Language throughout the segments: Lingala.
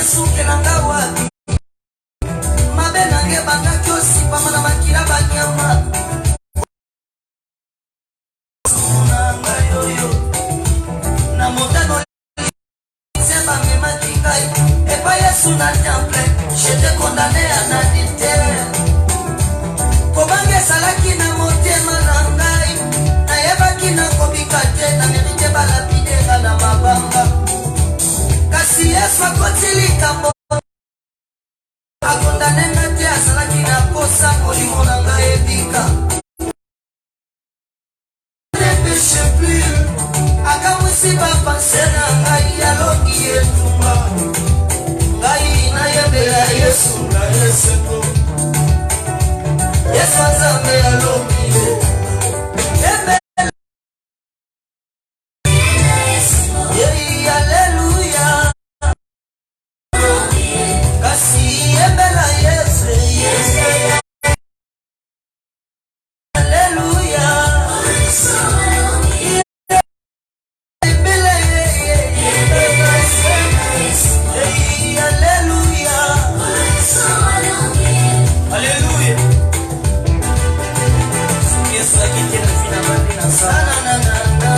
Yesu kelanga wapi mabe nange banga kyosi pamana makila banyama nanga yoyo na motano sema mema kingai et pas Yesu na temple j'étais condamné à nandité kobange salaki na motema nangai na yebaki na kobika te na mérite balapide na mabanga kasi Yesu akotilika mo akondane ngate asalaki na posa molimo na ngai ebika ne péché plus akamwisi bapanse na ngai alongi etumba ngai nayebela Yesu na eseko Yesu azambe alongi ebe Hallelujah kasi ebela Yesu Hallelujah ebela Hallelujah Hallelujah Yesu akitenda fina manina sana na na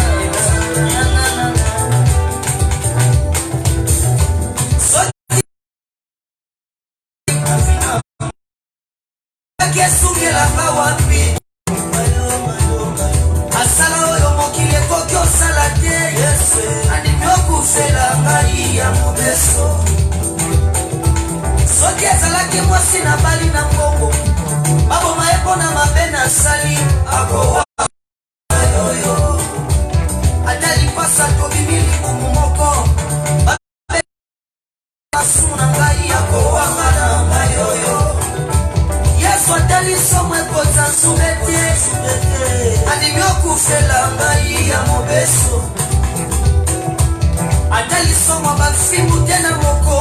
Yesu kelanga wapi asala oyo mokili ekoki osala te andimi okufela ngai ya mobeso soki ezalaki mwasi na bali na mbongo baboma ye mpo na mabe nasali akowa oyo ata lipasa tobimi libumu moko masumu na ngai akowanga na ngai oyo Swatali somwe koza subete andimi okufela ngai ya mobeso atali somwa bafimu tena moko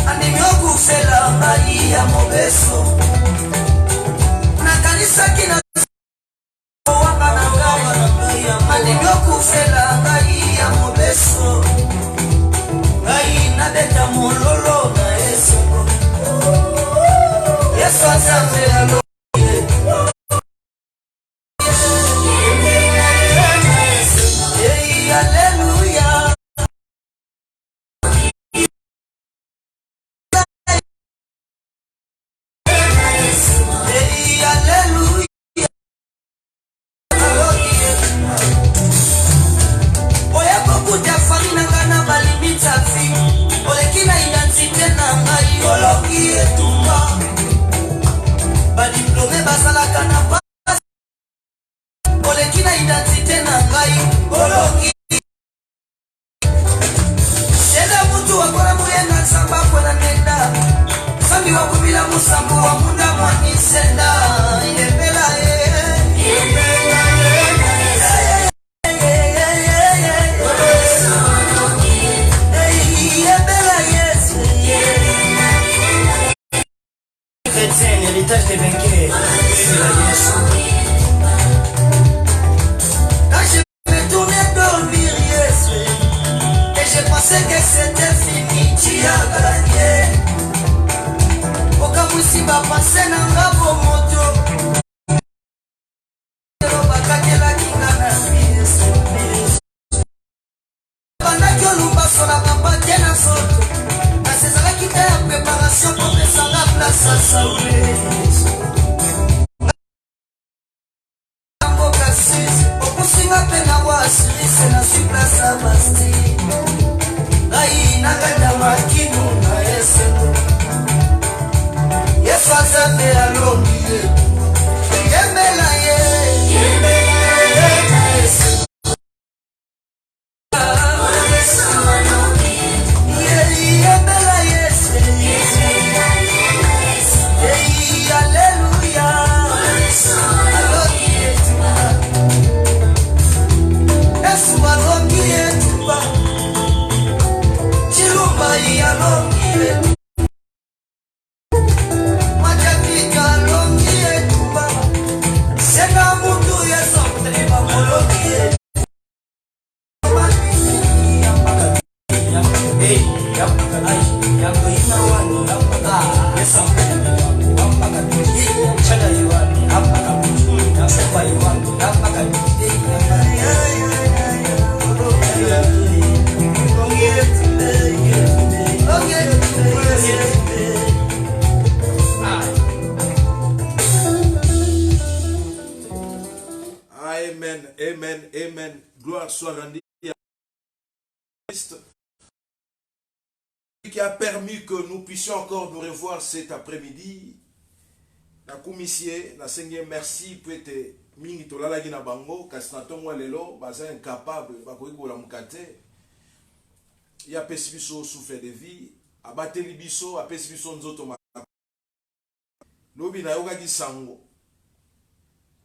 andimi okufela ngai ya mobeso nakanisaki na wanga na ngai andimi okufela ngai ya mobeso ngai nabeta mololo na esoko Yesu azambe alongi Hallelujah Hallelujah Oya kokuta fami na ngana balimita fi olekina identité na ngai ologi etumba badiplome basalaka na base oleki na identité na ngai ologi ela mutu wakora muyenga nsamba kwena nenda sambi wakubila musambu wa munda mwanisenda yebela l'héritage des vainqueurs, c'est la Yesu. Quand je me tournais dormir Yesu, et je pensais que c'était fini, tu as gagné. Oka musiba pensé na ngabo moto. Bakakela kingana Yesu. Bandaki olumba sola papa tena soto. Na sezala kita ya préparation pour me sanga place à Saoulé. C'est la place à Bastille. Aïe, nagada makinu na esendo. Yesu azambe alongi yemela ye. Hey. Amen, amen, amen. Gloire soit rendue à Christ qui a permis que nous puissions encore nous revoir cet après-midi. Na kumisie, na seigneur merci pour être mingi tolala na bango, kasi na tongo lelo, baza incapable, bakoki kola mukate. Ya pesi biso souffle de vie, abateli biso, apesi biso nzoto makako. Lobi na yoka ki sango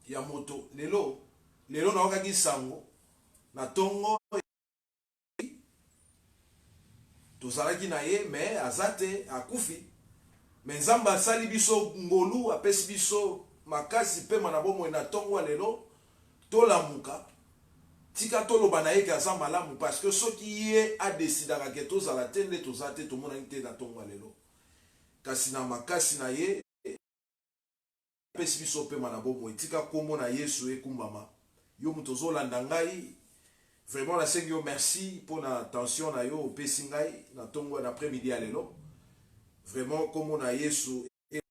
ya moto, lelo na yoka ki sango, na tongo tozalaki na ye, mais azate, akufi. Mais Nzamba asali biso ngolu, apesi biso makasi pe manabomo na tongo lelo, tolamuka, tika toloba na ye ke aza malamu, parce que soki ye a décidaka ke tozala te nde tozala te tomonaki te na tongo lelo. Kasi na makasi na ye, apesi biso pe manabomo, tika kombo na Yesu ekumbama. Yo mutu ozolanda ngai, vraiment nasengi yo merci pour la attention na yo opesi ngai na tongo na après-midi ya lelo. Vraiment comme on a Yesu et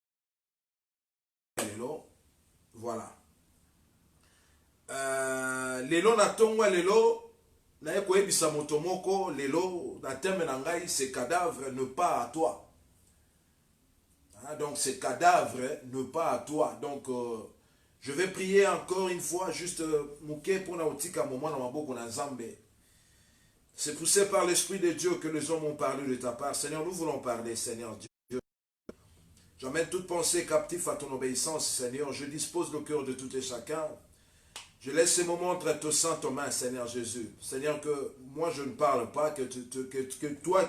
lelo. Voilà. Lelo na tongo lelo na eko ebisa moto moko lelo na terme na ngai ce cadavre ne pas à toi. Donc ce cadavre ne pas à toi. Donc je vais prier encore une fois juste mouké pour na otika moment na maboko na Nzambe. C'est poussé par l'Esprit de Dieu que les hommes ont parlé de ta part. Seigneur, nous voulons parler, Seigneur Dieu. J'emmène toute pensée captive à ton obéissance, Seigneur. Je dispose le cœur de tout et chacun. Je laisse ces moments entre tes saintes mains, Seigneur Jésus. Seigneur, que moi je ne parle pas, que toi,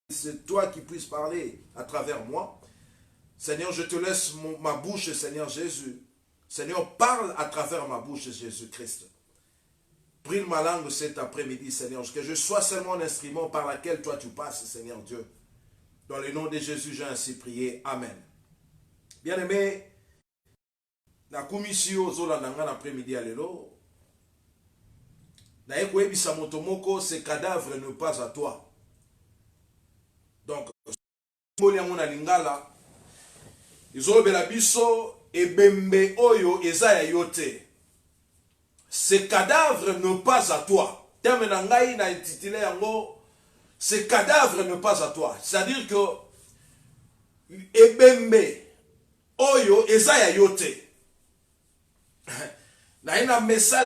c'est toi qui puisses parler à travers moi. Seigneur, je te laisse ma bouche, Seigneur Jésus. Seigneur, parle à travers ma bouche, Jésus-Christ. Brille ma langue cet après-midi, Seigneur, que je sois seulement un instrument par lequel toi tu passes, Seigneur Dieu. Dans le nom de Jésus, j'ai ainsi prié. Amen. Bien-aimé, na komisio zolandanga l'après-midi à l'élo. Na ekwe bisa motomoko, ce cadavre ne pas à toi. Donc, moliango na lingala, izolobela biso ebembe oyo ezaya yote. Ce cadavre ne pas à toi. Terme nangai na intitulé yango, ce cadavre ne pas à toi. C'est-à-dire que ebembe oyo ezaya yote. Na ina message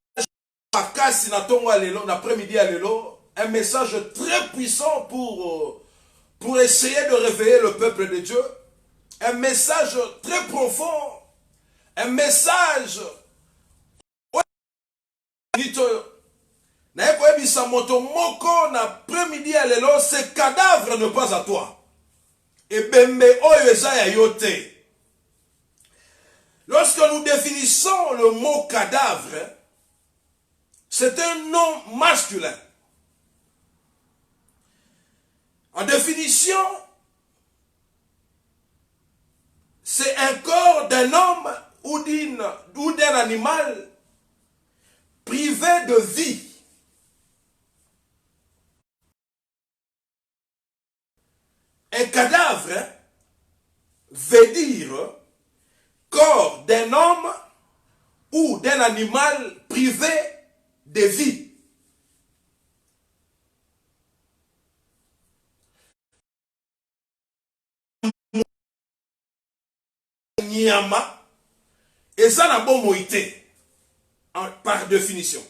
makasi na tongo lelo na après-midi à lelo, un message très puissant pour essayer de réveiller le peuple de Dieu. Un message très profond. Un message na eko ebisa moto moko na après-midi à lelo, ce cadavre ne pas à toi. Ebembe oyo ezaya yote. Lorsque nous définissons le mot cadavre, c'est un nom masculin. En définition, c'est un corps d'un homme ou d'un animal privé de vie. Un cadavre veut dire corps d'un homme ou d'un animal privé de vie. Nyama, et ça n'a pas moïté, par définition.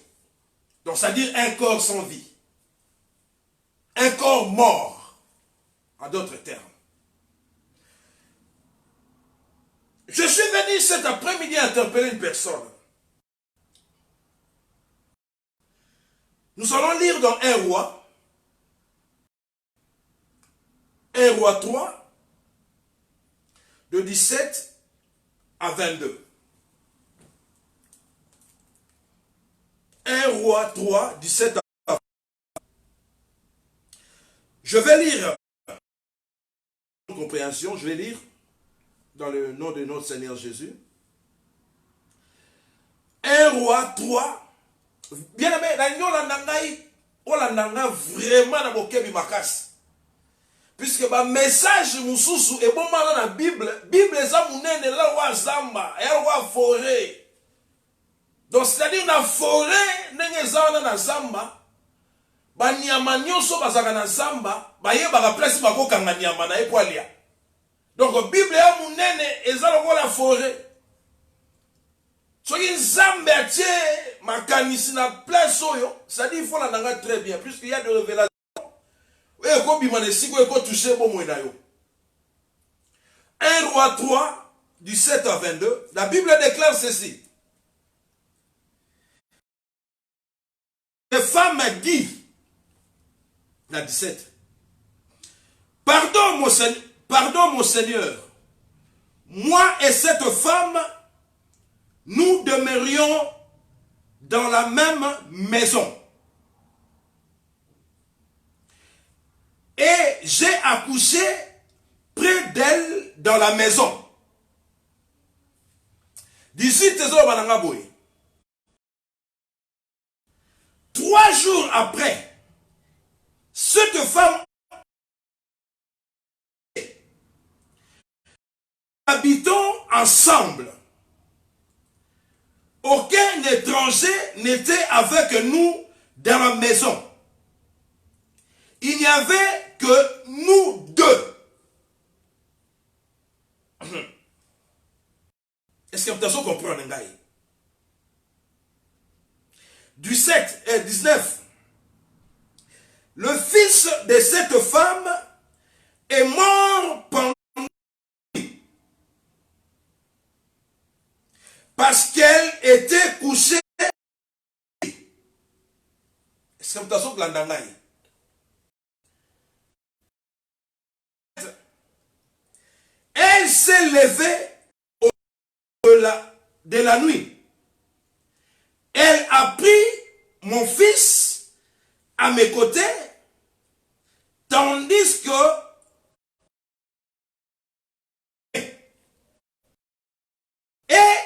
Donc, c'est-à-dire un corps sans vie. Un corps mort, en d'autres termes. Je suis venu cet après-midi interpeller une personne. Nous allons lire dans 1 roi 3, de 17 à 22. 1 roi 3, 17 à 22. Je vais lire, compréhension, je vais lire dans le nom de notre Seigneur Jésus. 1 Roi 3. Bien aimé, on a vraiment dans Bokebi Makas. Puisque le message mususu est bon dans la Bible. La Bible est là zamba, et la forêt. Donc c'est-à-dire la forêt n'est pas dans zamba. Banyama nyonso bazaka na zamba, baye baka place bako kanga nyama na epoalia. Donc Bible ya munene ezalo la forêt. Soki nzambe atie makanisi na place oyo, ça dit il faut la nanga très bien puisqu'il y a de révélations. Et ko bimane siko e ko toucher bon moina yo. 1 Roi 3 du 7 à 22, la Bible déclare ceci. Les femmes dit la 17. Pardon mon Seigneur. Moi et cette femme, nous demeurions dans la même maison. Et j'ai accouché près d'elle dans la maison. 18 3 jours après, cette femme habitons ensemble. Aucun étranger n'était avec nous dans la maison. Il n'y avait que nous deux. Est-ce que vous comprenez? Du 7 et 19. Le fils de cette femme est mort pendant parce qu'elle était couchée. Est-ce que vous comprenez? Elle s'est levée de la nuit. Elle a pris mon fils à mes côtés, tandis que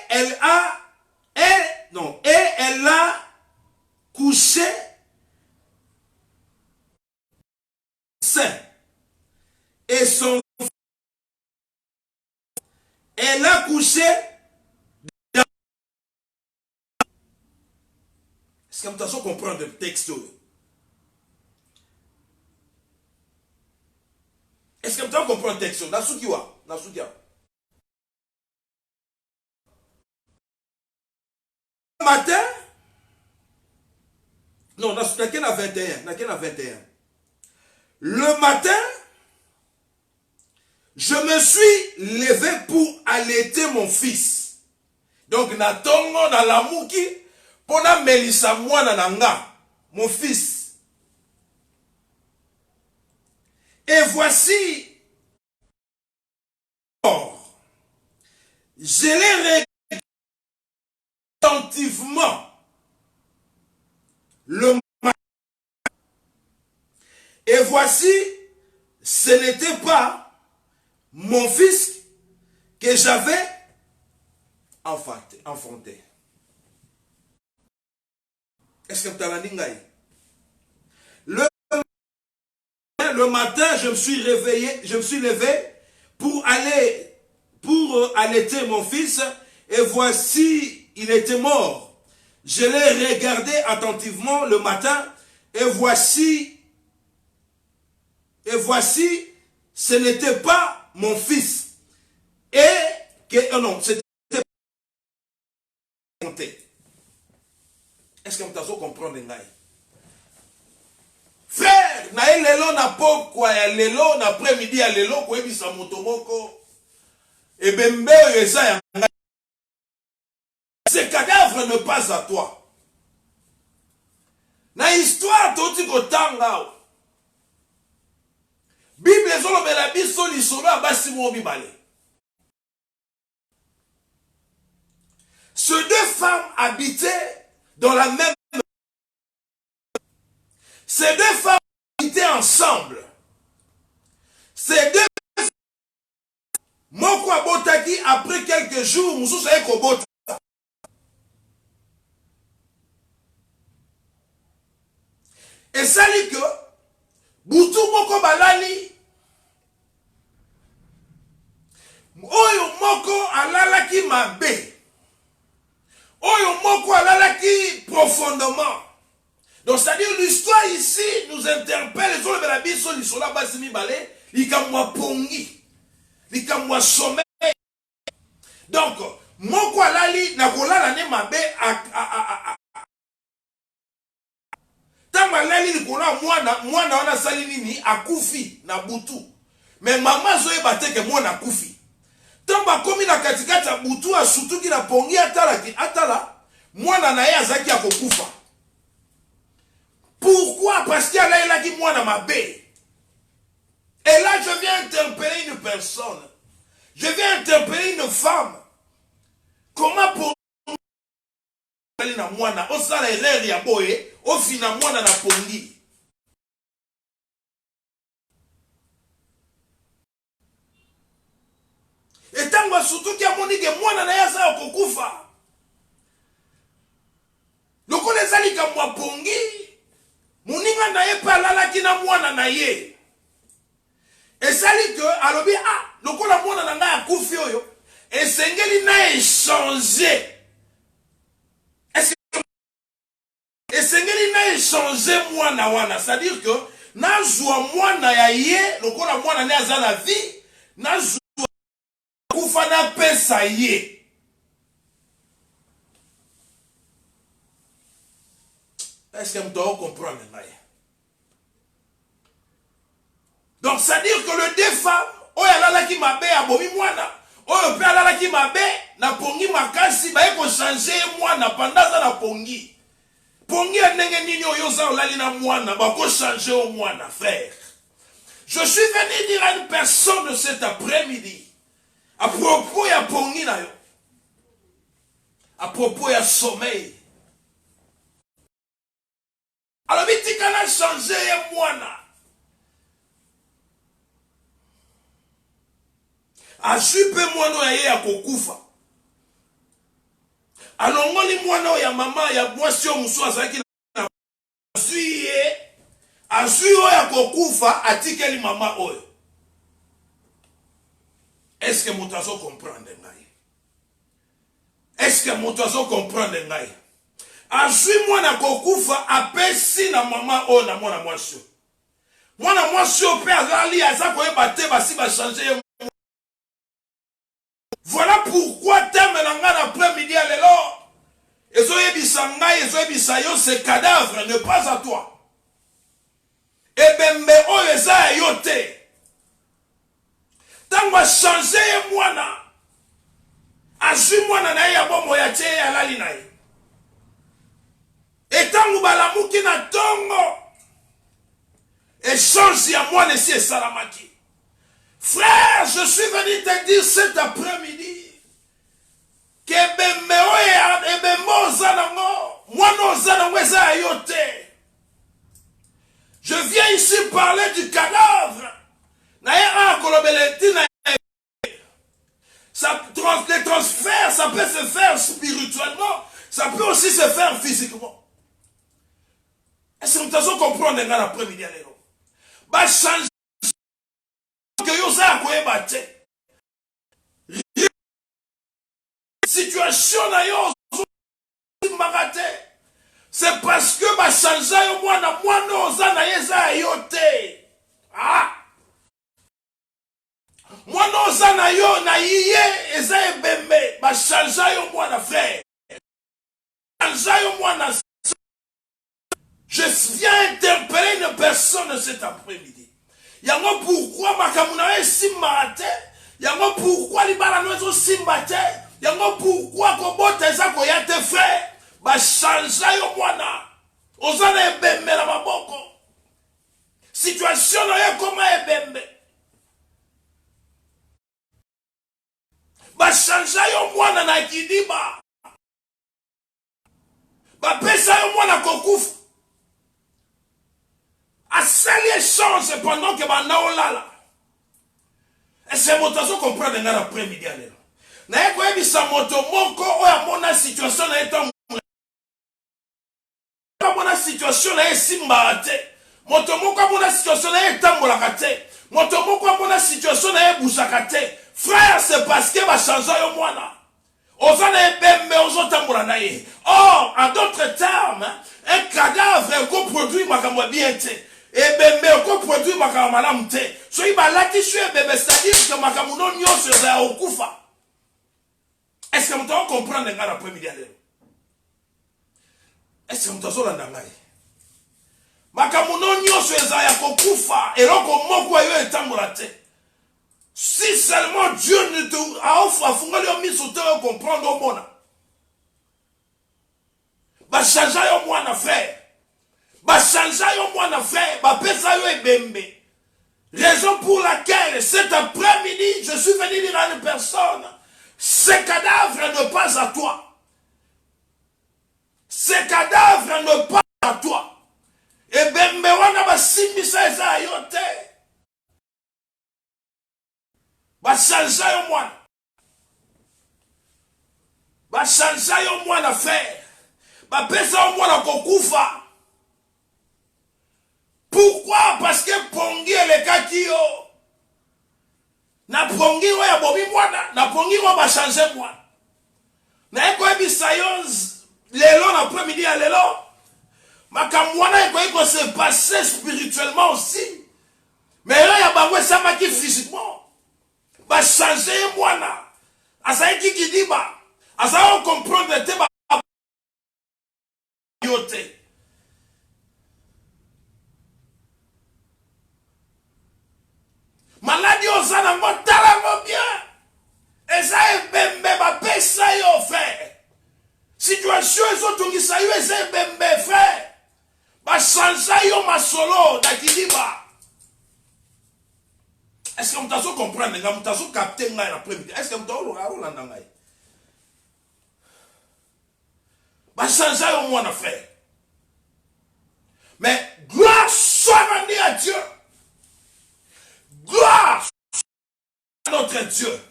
elle a couché sain et son elle a couché dans... Est-ce que vous comprenez le texte? Est-ce que vous comprenez le texte? Nasukiwa. Le matin, non, n'a 21. Le matin, je me suis levé pour allaiter mon fils. Donc, natongo na lamuki, pona melisa mwana nanga, mon fils. Et voici, je l'ai regardé attentivement le matin. Et voici, ce n'était pas mon fils que j'avais enfanté. Est-ce que tu as dit? Le matin, je me suis levé pour allaiter mon fils, et voici, il était mort. Je l'ai regardé attentivement le matin, et voici, ce n'était pas mon fils. Et que, non, c'était est-ce que vous comprenez? Frère, na lelo na pokwa ya lelo na après-midi ya lelo ko ebisa motomoko et bembe eza ya ngai. Ce cadavre ne passe à toi. Na histoire toti kotanga. Bible ezolobela biso lisolo ya basi mo bibale. Ces deux femmes habitaient dans la même. Ces deux femmes habitaient ensemble. après quelques jours, Moussous a kobota. Et ça dit que, Boutou moko balali, Oyo moko alalaki mabe. Oyo moko alalaki profondément. Donc c'est-à-dire l'histoire ici nous interpelle, les autres de la Bible sont sur la base de Mibale, likamwa pongi, likamwa sommeil. Donc, moko alali nakolala ne mabe tamba lali likola mwana wana sali nini akufi na butu. Mais maman zoe bateke mwana akufi. Tamba komi na katikati ya butu asutuki na pongi atala mwana na ye azaki akokufa. Pourquoi? Parce qu'il a là qui mwana mabe. Et là je viens interpeller une personne. Je viens interpeller une femme. Comment pour na mwana osala erreur ya boye ofina mwana na pongi. Et tango surtout kia monike mwana na yasa kokufa. Loko lezali ka mwa pongi muninga na ye pa lalaki na mwana na ye. Et sali que alobi loko la mwana na nga akufi oyo esengeli na échanger. Esengeli na échanger mwana wana, c'est-à-dire que nazwa mwana ya ye lokola mwana ne aza na vie nazwa kufa na pesa ye. Est-ce que vous devez comprendre? Donc c'est-à-dire que le deux femmes oyo alalaki mabe abomi mwana oyo pe alalaki mabe na pongi makasi baye ko changer mwana pandaza na pongi. Pongi ndenge nini oyo za olali na mwana bako changer au mwana frère. Je suis venu dire à une personne de cet après-midi à propos ya pongi na yo, à propos ya sommeil. Alors bitikana changer ya mwana. Ajupe mwana ya ye ya kokufa. Alongoli mwana ya mama ya mwasi omusu azaki na azui oyo ya kokufa atikeli mama oyo. Est-ce que moutazo comprendre ngai? Est-ce que moutazo comprendre ngai? Azui mwana kokufa apesi na mama oyo na mwana mwasi. Mwana mwasi oyo pe azali azako ebate basi ba changer. Voilà pourquoi thème nanga l'après-midi à l'élo. Ce cadavre ne pas à toi. Et bembe o eza yote. Tango changer mwana. Azu mwana na ya bomo ya che ya lali na ye. Et tango balamuki na tongo. Et change ya mwana si esalamaki. Frère, je suis venu te dire cet après-midi que je viens ici parler du cadavre. Les transferts, ça peut se faire spirituellement, ça peut aussi se faire physiquement. Est-ce que vous avez compris l'après-midi? Bah, changer. Situation na yo c'est parce que ba chanja yo mwana oza na yeza yote. Mwana oza na yo na yiye eza ebembe ba chanja yo mwana frère. Chanja yo mwana. Je viens interpeller une personne cet après-midi. Yango pourquoi makamuna simba te? Yango pourquoi libala nozo simba te? Yango pourquoi kobota eza koya te frère? Ba chanja yo mwana. Ozana ebembe na maboko. Situation na yo koma ebembe. Ba chanja yo mwana na kidiba. Ba pesa yo mwana kokufa. Asali échange pendant que bana olala. Et c'est mon tazo comprendre dans l'après-midi. Na eko ebisa moto moko oya mona situation na eto mona situation na esimba te. Moto moko mona situation na etambola te. Moto moko mona situation na ebusaka te. Frère, c'est parce que va changer yo mwana. Ozana ebembe ozotambola na ye. Or, en d'autres termes, un cadavre ko produit makambo bien te. Ebembe ko produit makambo malamu te. So iba lati su ebembe, c'est-à-dire que makambo no nyonso za okufa. Est-ce que vous comprenez l'après-midi? Est-ce que vous comprenez? Makambo no nyonso za ya kokufa, eloko moko yo etambola te. Si seulement Dieu ne te a offert à comprendre au monde. Ba changer yo mwana frère. Ba changer yo mwana frère, ba pesa yo ebembe. Raison pour laquelle cet après-midi, je suis venu dire à une personne, ce cadavre n'est pas à toi. Ce cadavre n'est pas à toi. Ebembe wana ba simbisa eza yo te. Bachanja yo mwana. Bachanja yo mwana frère. Bapesa yo mwana kokufa. Pourquoi? Parce que pongi elekaki yo. Na pongi yo ya bobi mwana. Na pongi yo bachanje mwana. Na eko ebisa yo lelo na après-midi ya lelo. Makamwana eko se passer spirituellement aussi. Mais là ya bangwe samaki physiquement. Ba changer mwana asaiki kidiba asao comprendre te ba yote maladi osana motala mo bien eza ebembe ba pesa yo frère situation ezotungisa yo eza ebembe frère ba changer yo masolo da kidiba. Est-ce que vous avez compris? Vous avez capté l'après-midi? Est-ce que vous avez compris? Va changer au moins frère. Mais gloire soit rendue à Dieu. Gloire à notre Dieu.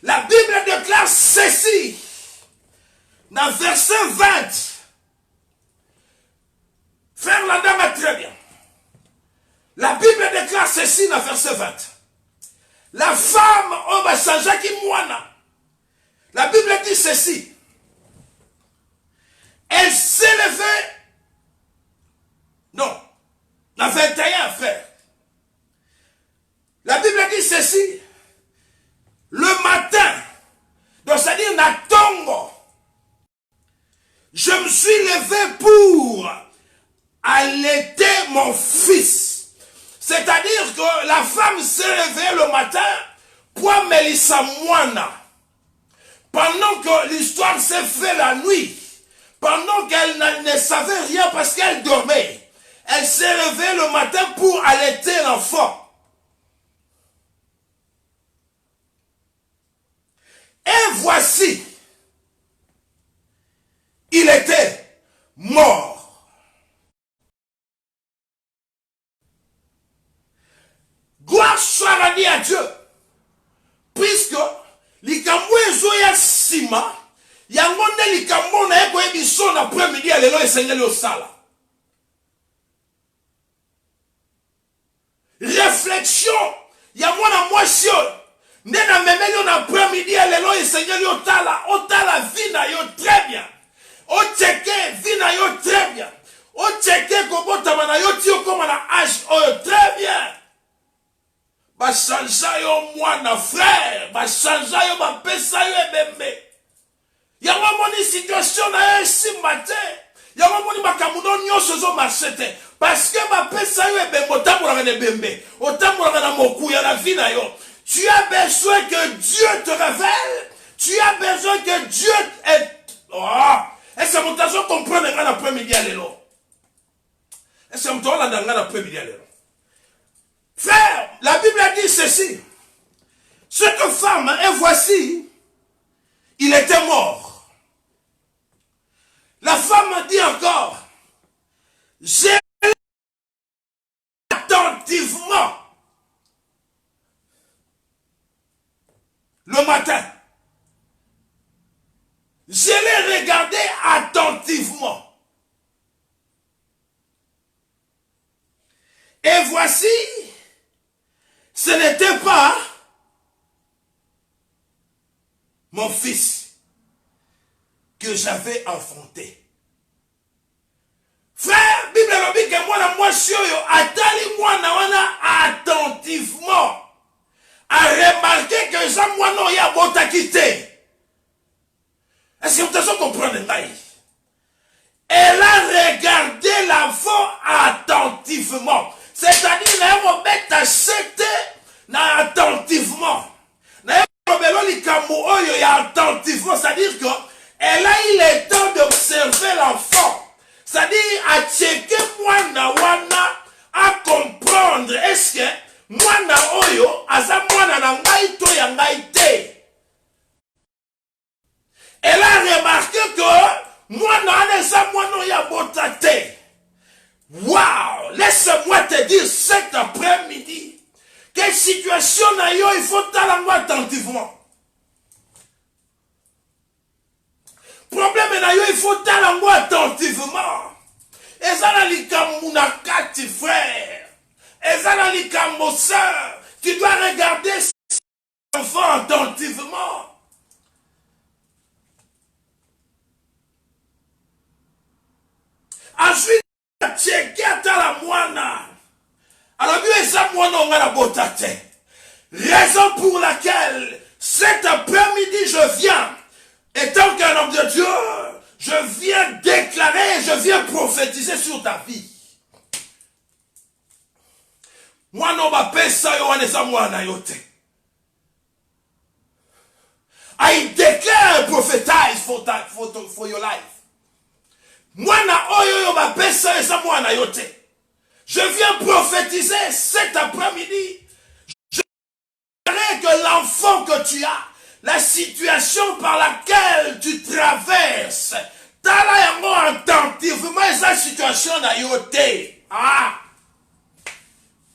La Bible déclare ceci. Dans verset 20. Frère la dame est très bien. La Bible déclare ceci dans verset 20. La femme, on va changer qui moine. La Bible dit ceci. Elle s'est levée. Non. La 21, frère. La Bible dit ceci. Le matin. Donc, c'est-à-dire, Natongo. Je me suis levé pour allaiter mon fils. C'est-à-dire que la femme s'est levée le matin pour Mélissa Moana. Pendant que l'histoire s'est faite la nuit, pendant qu'elle ne savait rien parce qu'elle dormait, elle s'est levée le matin pour allaiter l'enfant. Et voici, il était mort. Gloire soit rendue à Dieu. Puisque likambo ezo ya sima yango nde likambo na eko ebiso na après-midi ya lelo esengeli osala. Réflexion ya mwana mwasi oyo nde na memeli na après-midi ya lelo esengeli otala vie na yo très bien. Ocheke vie na yo très bien. Ocheke kobotama na yo ti okoma na âge oyo très bien. Ba chanja yo mwana frère, ba chanja yo ba pesa yo ebembe. Yango moni situation na yo simba te. Yango moni makamuno nyonso zo marché te. Parce que ba pesa yo ebembe otambola na ebembe, otambola na moku ya la vie na yo. Tu as besoin que Dieu te révèle. Tu as besoin que Dieu est. Oh, est-ce que vous avez compris l'après-midi à l'élo? Est-ce que vous avez compris l'après-midi à l'élo? Frère, la Bible dit ceci. Cette femme, et voici, il était mort. La femme dit encore, j'ai attentivement le matin. Je l'ai regardé attentivement. Et voici, ce n'était pas mon fils que j'avais enfanté. Frère, Bible lobi que moi sioyo atali mwana wana attentivement a remarqué que ça mwana ya bota quitté. Est-ce que vous comprenez ça? Elle a regardé l'enfant attentivement. C'est-à-dire, elle a acheté attentivement. Attentivement, c'est-à-dire qu'elle a eu le temps d'observer l'enfant. C'est-à-dire, à checker mwana wana, à comprendre, est-ce que mwana oyo, aza mwana na ngai to ya ngai te. Elle a remarqué que mwana eza mwana ya bota te. Wow! Laisse-moi te dire cet après-midi, quelle situation na yo, il faut t'aller attentivement. Problème na yo, il faut t'aller attentivement. Ezana likambo na kati frère. Ezana likambo sœur. Tu dois regarder cet enfant attentivement. Ensuite, checker à la moine. Alors, mieux ça, moine, on a la botate. Raison pour laquelle, cet après-midi, je viens, étant qu'un homme de Dieu, je viens déclarer, je viens prophétiser sur ta vie. Moi, non, ma paix, ça, yo, on est ça, moi, nayote. I declare and prophetize for your life. Mwana oyo yo ba pesa esa mwana yote. Je viens prophétiser cet après-midi. Je dirais que l'enfant que tu as, la situation par laquelle tu traverses, tala yango attentivement esa situation na yote. Ah.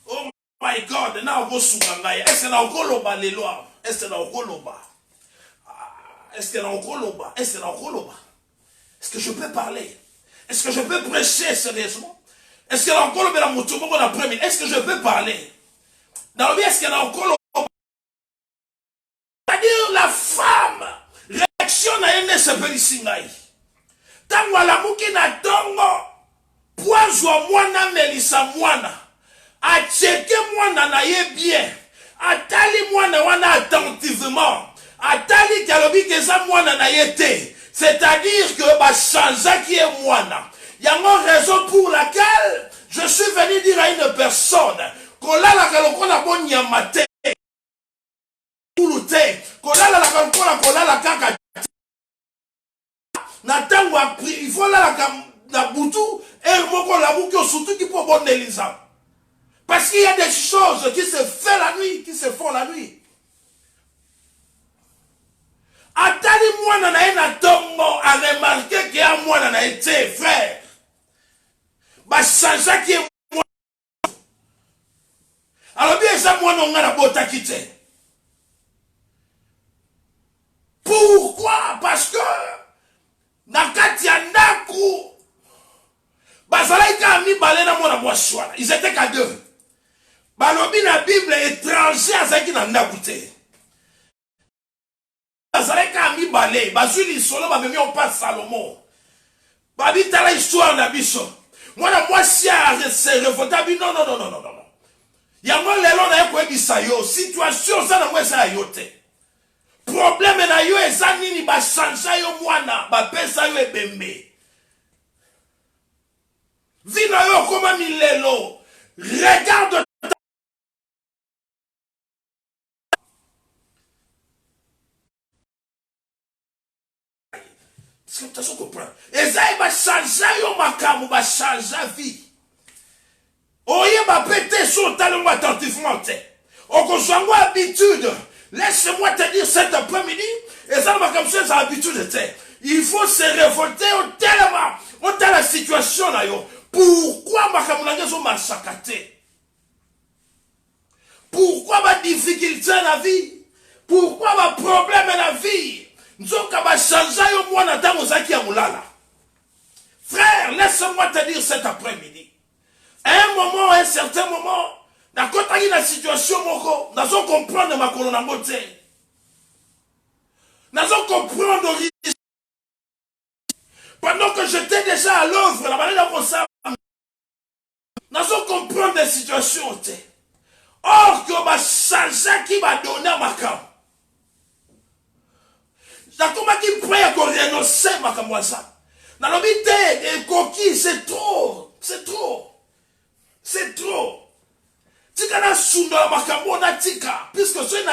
Oh my God, na go sukanga. Est-ce que na okoloba lelo? Est-ce que na okoloba? Est-ce que na okoloba? Est-ce que na okoloba? Est-ce que je peux parler? Est-ce que je peux prêcher sérieusement? Est-ce qu'il y a encore le mouton qu'on a premier? Est-ce que je peux parler? Dans le bien, est-ce qu'il y a encore le... C'est-à-dire la femme, réaction à une sepelissingaï. Tango à la mouki na tongo, poizo mwana melisa mwana, a checké mwana na ye bien, a tali mwana wana attentivement, a tali kalobi keza mwana na ye te. C'est-à-dire que bah chanza qui est moine. Il y a une raison pour laquelle je suis venu dire à une personne qu'on a la calcon a bon yamate. Qu'on a la calcon a la caca. Nathan a pris, il faut la boutou et moko la boucle surtout qui peut bon Elisa. Parce qu'il y a des choses qui se font la nuit, qui se font la nuit. Atali mwana na ena tongo a remarqué qu'il y a mwana na été frère. Ba chanja qui est mwana. Alors bien ça mwana on a la bota quitté. Pourquoi? Parce que na kati ya ndaku bazalaika mi balena mwana mwashwana. Ils étaient qu'à deux. Balobi na Bible étranger azaki na ndaku te. Bazaleka mi balé, bazuli solo ba memi on passe Salomon. Babi tala histoire na biso. Mwana mwasi a se revolta bi non. Yango lelo na yeko ebisa yo, situation ça na mwesa yote. Problème na yo eza nini ba changer yo mwana, ba pesa yo ebembe. Vina yo koma milelo. Regarde tu comprends? Esaïe va changer yo makamu, va changer vie. Oye va péter son talent attentivement. On conçoit habitude. Laisse-moi te dire cet après-midi, et ça va comme ça, c'est habitude. Il faut se révolter au tellement la situation là yo. Pourquoi makamu na ngezo masakate? Pourquoi ma difficulté dans la vie? Pourquoi ma problème dans la vie? Nzoka ba chanja yo mwana tango zaki ya mulala. Frère, laisse-moi te dire cet après-midi. À un moment, à un certain moment, dans la situation, nous allons comprendre ma colonne beauté. Nous allons comprendre pendant que j'étais déjà à l'œuvre, la manière dont ça, nous allons comprendre des situations. Or, que va changer qui va donner ma cam. J'attends qu'il prie à renoncer ma camoisa. Dans l'obité, et coquille, c'est trop. C'est trop. C'est trop. Tika na sunda makambo na tika. Puisque c'est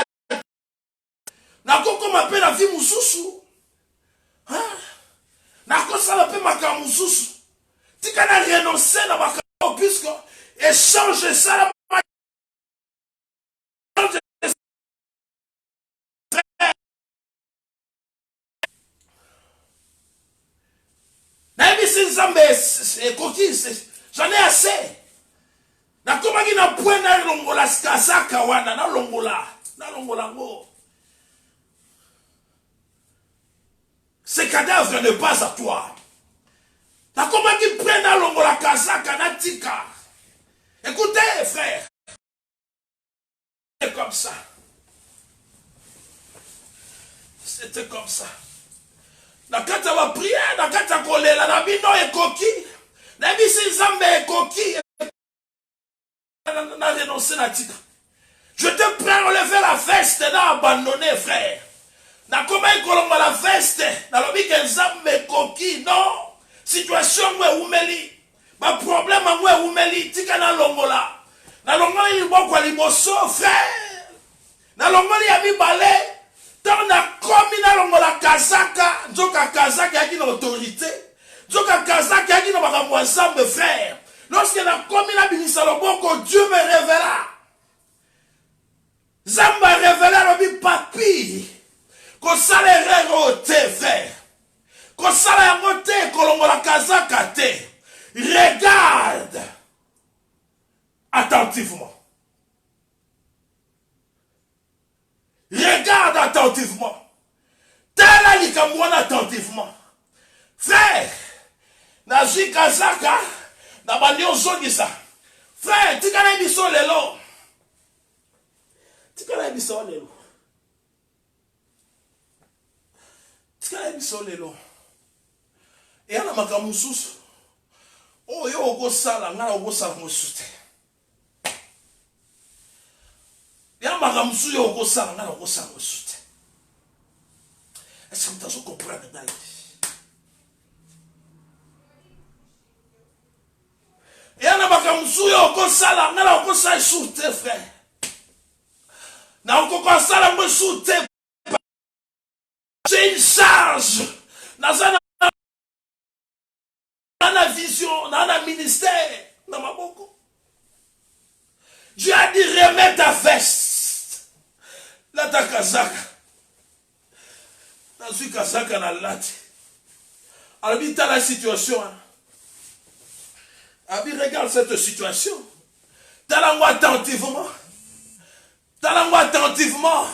na koko m'appelle la vie mususu. Na kosa m'appelle makambo mususu. Tika na renoncer na makambo puisque échange ça la j'en ai assez. Na komaki na point na longola skazaka wana na longola ngo. Ce cadavre n'est pas à toi. Na komaki point na longola kazaka na tika. Écoutez frère. C'est comme ça. C'était comme ça. Na kata va prier, na kata kolela na bino ekoki. Na bisi nzambe ekoki. Na renoncé na tika. Je te prends à enlever la veste na abandonner frère. Na comment kolonga la veste na lobi ke nzambe ekoki non. Situation mwe umeli. Ba problème mwe umeli tika na longola. Na longola liboko liboso frère. Na longola ya mibale. Tant na komi na longola kazaka, nzoka kazaka yaki na autorité, nzoka kazaka yaki na makambo nzambe frère. Lorsque na komi na bimisa loboko, Dieu me révéla. Zamba révéla lobi papi. Ko sala erreur te frère. Ko sala yango te kolongola kazaka te. Regarde attentivement. Regarde attentivement. Tala likamwana attentivement. Frère, na zikazaka, na banyo zongisa. Frère, tikana biso lelo. Tikana biso lelo. Tikana biso lelo. E ana makamususu. Oh yo okosala ngana okosala mosute. Est-ce que vous comprenez maintenant? Et on a makamusu yo okosala ngala okosala soute frère. Na okosala mo soute. J'ai une charge. Na vision, na ministère, na maboko. Dieu a dit remets ta veste. Là ta kazaka. Dans une kazaka na lati. Alors il la situation. Abi regarde cette situation. Tala-moi attentivement. Tala-moi attentivement.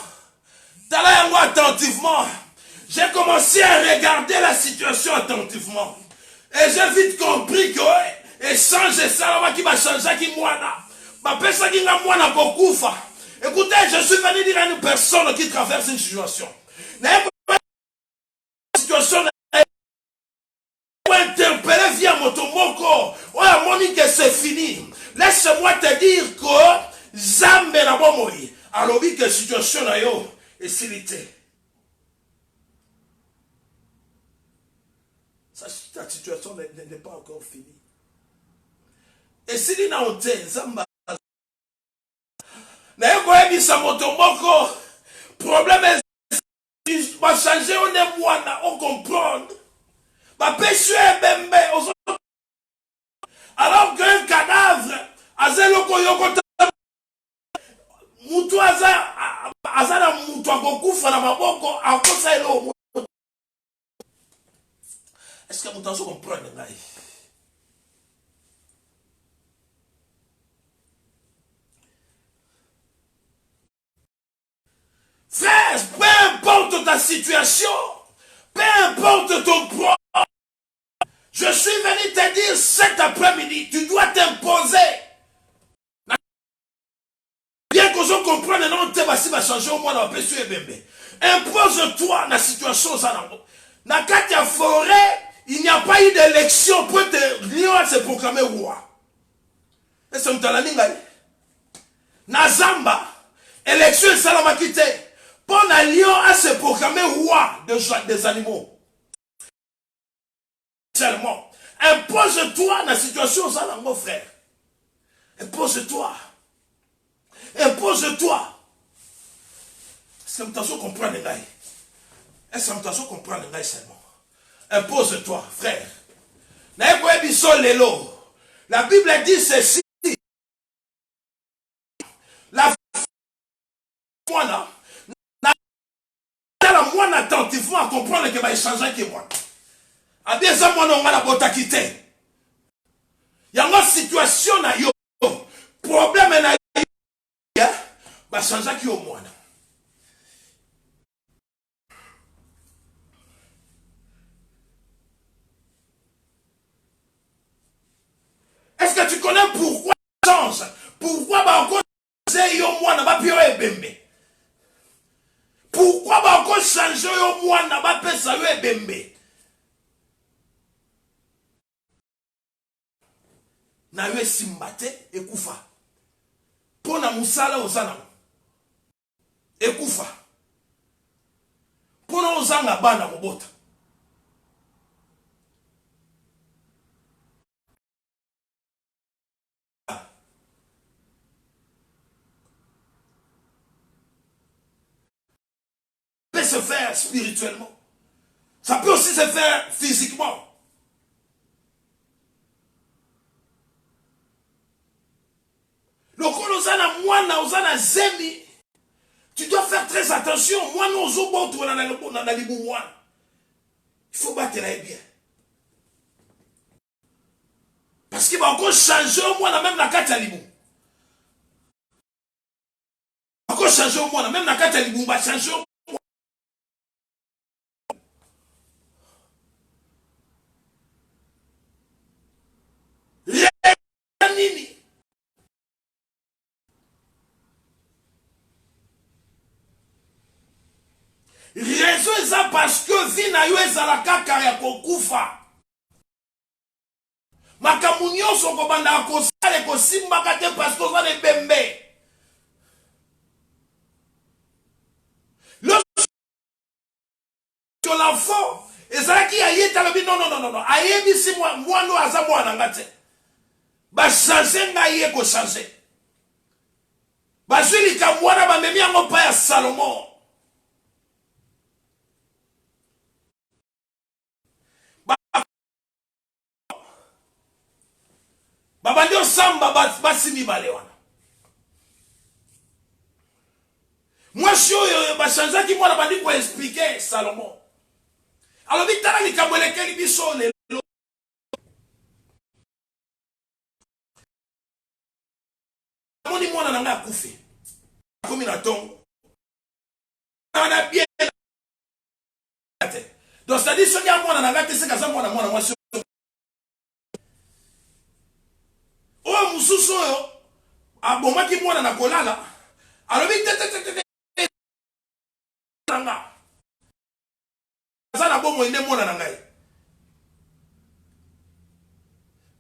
Tala-moi attentivement. J'ai commencé à regarder la situation attentivement. Et j'ai vite compris que échange ça qui va changer qui moi là. Écoutez, je suis venu dire à une personne qui traverse une situation. Situation pour interpeller via motomoko. Oh, la Monique, c'est fini. Laisse-moi te dire que Zambe na bomoi. Alors, oui, que situation là yo est silité. Ta situation n'est pas encore finie. Et si il n'a pas Zamba. Problème est va changer on est moana on comprend va péché bembe alors qu'un cadavre azelo koyoko mutu azana mutu akokufa na maboko akosa elo. Est-ce que mutu comprend ngai? Frère, peu importe ta situation, importe ton problème, je suis venu te dire cet après-midi, tu dois t'imposer. Bien que je comprenne, non, tu vas changer au moins dans le péché. Impose-toi dans la situation. Dans la forêt, il n'y a pas eu d'élection pour te lion se proclamer roi. Et c'est un Nazamba, élection Salamakite, pour un lion à se proclamer roi des animaux. Seulement, impose-toi dans la situation, mon frère. Impose-toi. Impose-toi. Est-ce que tu comprends les gars? Est-ce que tu comprends les gars seulement? Impose-toi, frère. La Bible dit ceci. La moine attentivement à comprendre que va échanger que moi. A bien ça moi on a la bota quitter. Il y a une situation na yo. Problème na yo. Va changer qui au moine. Est-ce que tu connais pourquoi ça change? Pourquoi va encore changer yo moine va pire ebembe? Pourquoi va encore changer yo moine va pesa yo ebembe? Na yo simbate ekufa. Pona musala ozana. Ekufa. Pona ozanga bana mobota. Ça peut se faire spirituellement. Ça peut aussi se faire physiquement. Tu dois faire très attention. Moi, nous il faut battre bien. Parce qu'il va encore changer au moins même la carte à l'ibou. Encore changer au moins même la carte à l'ibou. Va changer au moins. Raison est ça parce que vie na yo ezalaka kaya kokufa. Makamunyo soko banda kosale kosimba kate parce que ça ne bembe. L'enfant ezalaki ayeta lobi non. Ayebi si moi no aza mwana ngate. Ba changer ngaye ko changer. Ba zwili ka mwana ba memi yango pa ya Salomon. Babandi osamba basimi bale wana. Moi je suis bachanja ki mwana bandi ko expliquer Salomon. Alors bitala ni kamweleke li biso le moni mwana nanga kufi. Komi na tongo. Na bien. Donc ça dit ce gars mwana nanga tese kaza mwana moi o mususu oyo abomaki mwana na kolala alobi tete nanga azana bomo ine mwana na ngai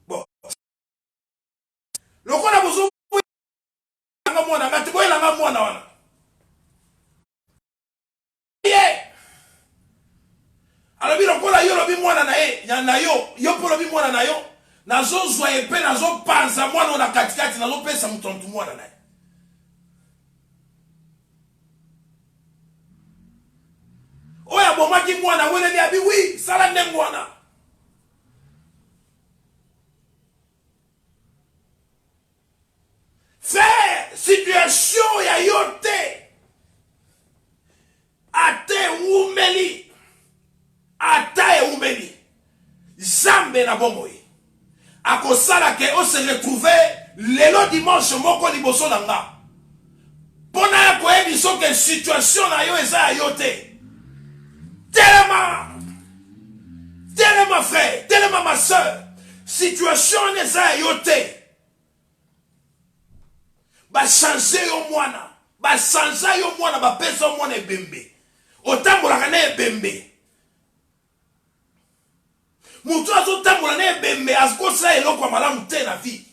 bon lokola buzu nga mwana ngati boyela nga mwana wana ye alobi lokola yo lobi mwana na ye na yo po lobi mwana na yo nazo zwa epe nazo panza mwana na katikati nazo pesa mtontu mwana naye oya bomaki mwana wele ni abi oui sala nde mwana faire situation ya yote ate umeli zambe na bomboye akosala ke on se retrouver lelo dimanche moko liboso na nga pona koyebi soki situation na yo eza ya yo te telema Telema frère, telema ma soeur. Situation n'est pas yote. Ba changer yo mwana. Ba changer yo mwana ba pesa yo mwana ebembe. Otambola kana ebembe. Mutu azotambola na ebembe azikosa eloko malamu te na vie.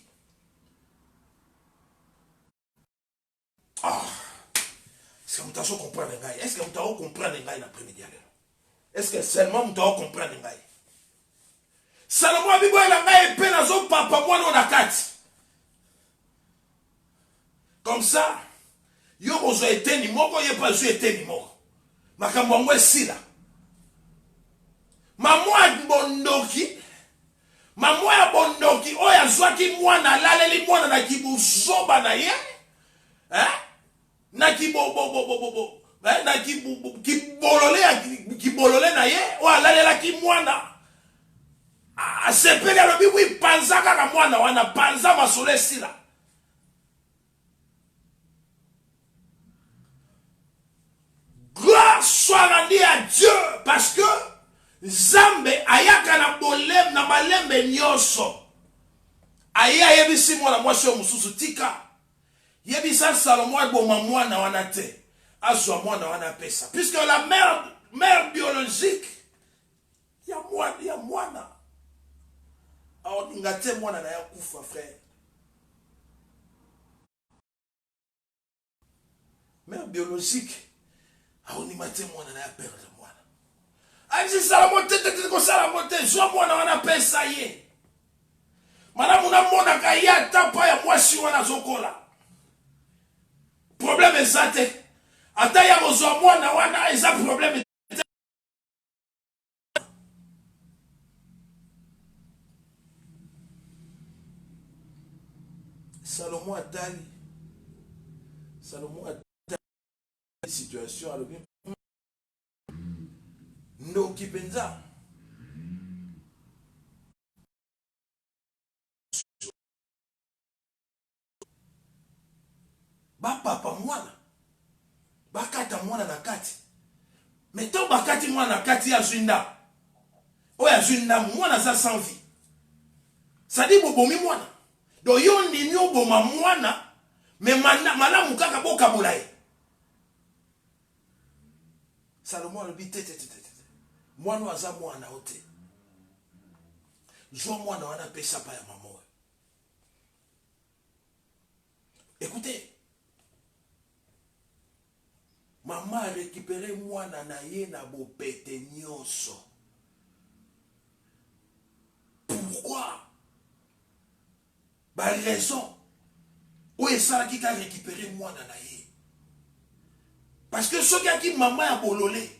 Ah. Est-ce que vous avez compris les gars? Est-ce que vous avez compris les gars l'après-midi? Est-ce que seulement vous avez compris les gars? Salomon a dit que les gars sont papa moi non nakati. Comme ça, yo bozo été ni moko, yo pas été ni moko. Makambo ngwe sila. Maman a bondoki. Maman a bondoki. Oya zwaki mwana laleli mwana na kibusoba na ye. Hein? Na kibolole na ye o alalela ki mwana asepeli alobi wi panza kaka mwana wana panza masolo esila. Gloire soit rendue à Dieu parce que Zambe ayaka na bolem na malembe nyoso aya yebisi mwana mwasi mususu tika. Yebisa Salomon eboma mwana wana te. Azwa mwana wana pesa. Puisque la mère biologique ya mwana. Alors ngate mwana na ya kufa frère. Mère biologique aonimate mwana na ya perdre mwana. Aji Salomon te ko Salomon te zwa mwana wana pesa ye. Madame na mona ka ya tapa ya mwasi wana zokola. Problème est ça. Ata ya bozo mwana wana eza problème. Salomon atali situation alobi ndo kipenza ba papa mwana bakata mwana na kati meto bakati mwana na kati ya zwinda oya zwinda mwana za sans vie sadi bobomi mwana do yo ndimi oboma mwana me malamu kaka boka bolaye. Salomon alobi te mwana aza mwana ote zwa mwana wana pesa pa ya mamo. Écoutez, maman a récupéré mwana na ye na bopete nyonso. Pourquoi? Ba raison où est ça qui a récupéré mwana na ye? Parce que ce qui maman a bololé.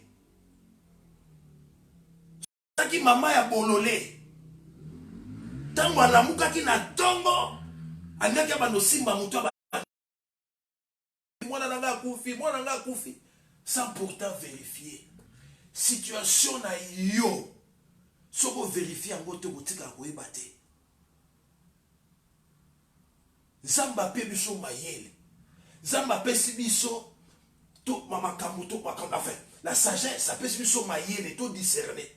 Ce qui maman a bololé. Tango alamuka ki na tongo andaki bano simba muto mwana nanga kufi sans pourtant vérifier situation na yo soko vérifier ngoto botika koyeba te. Zamba pe biso mayele Zamba pe sibiso to mamakambo to enfin la sagesse ça peut biso mayele to discerner.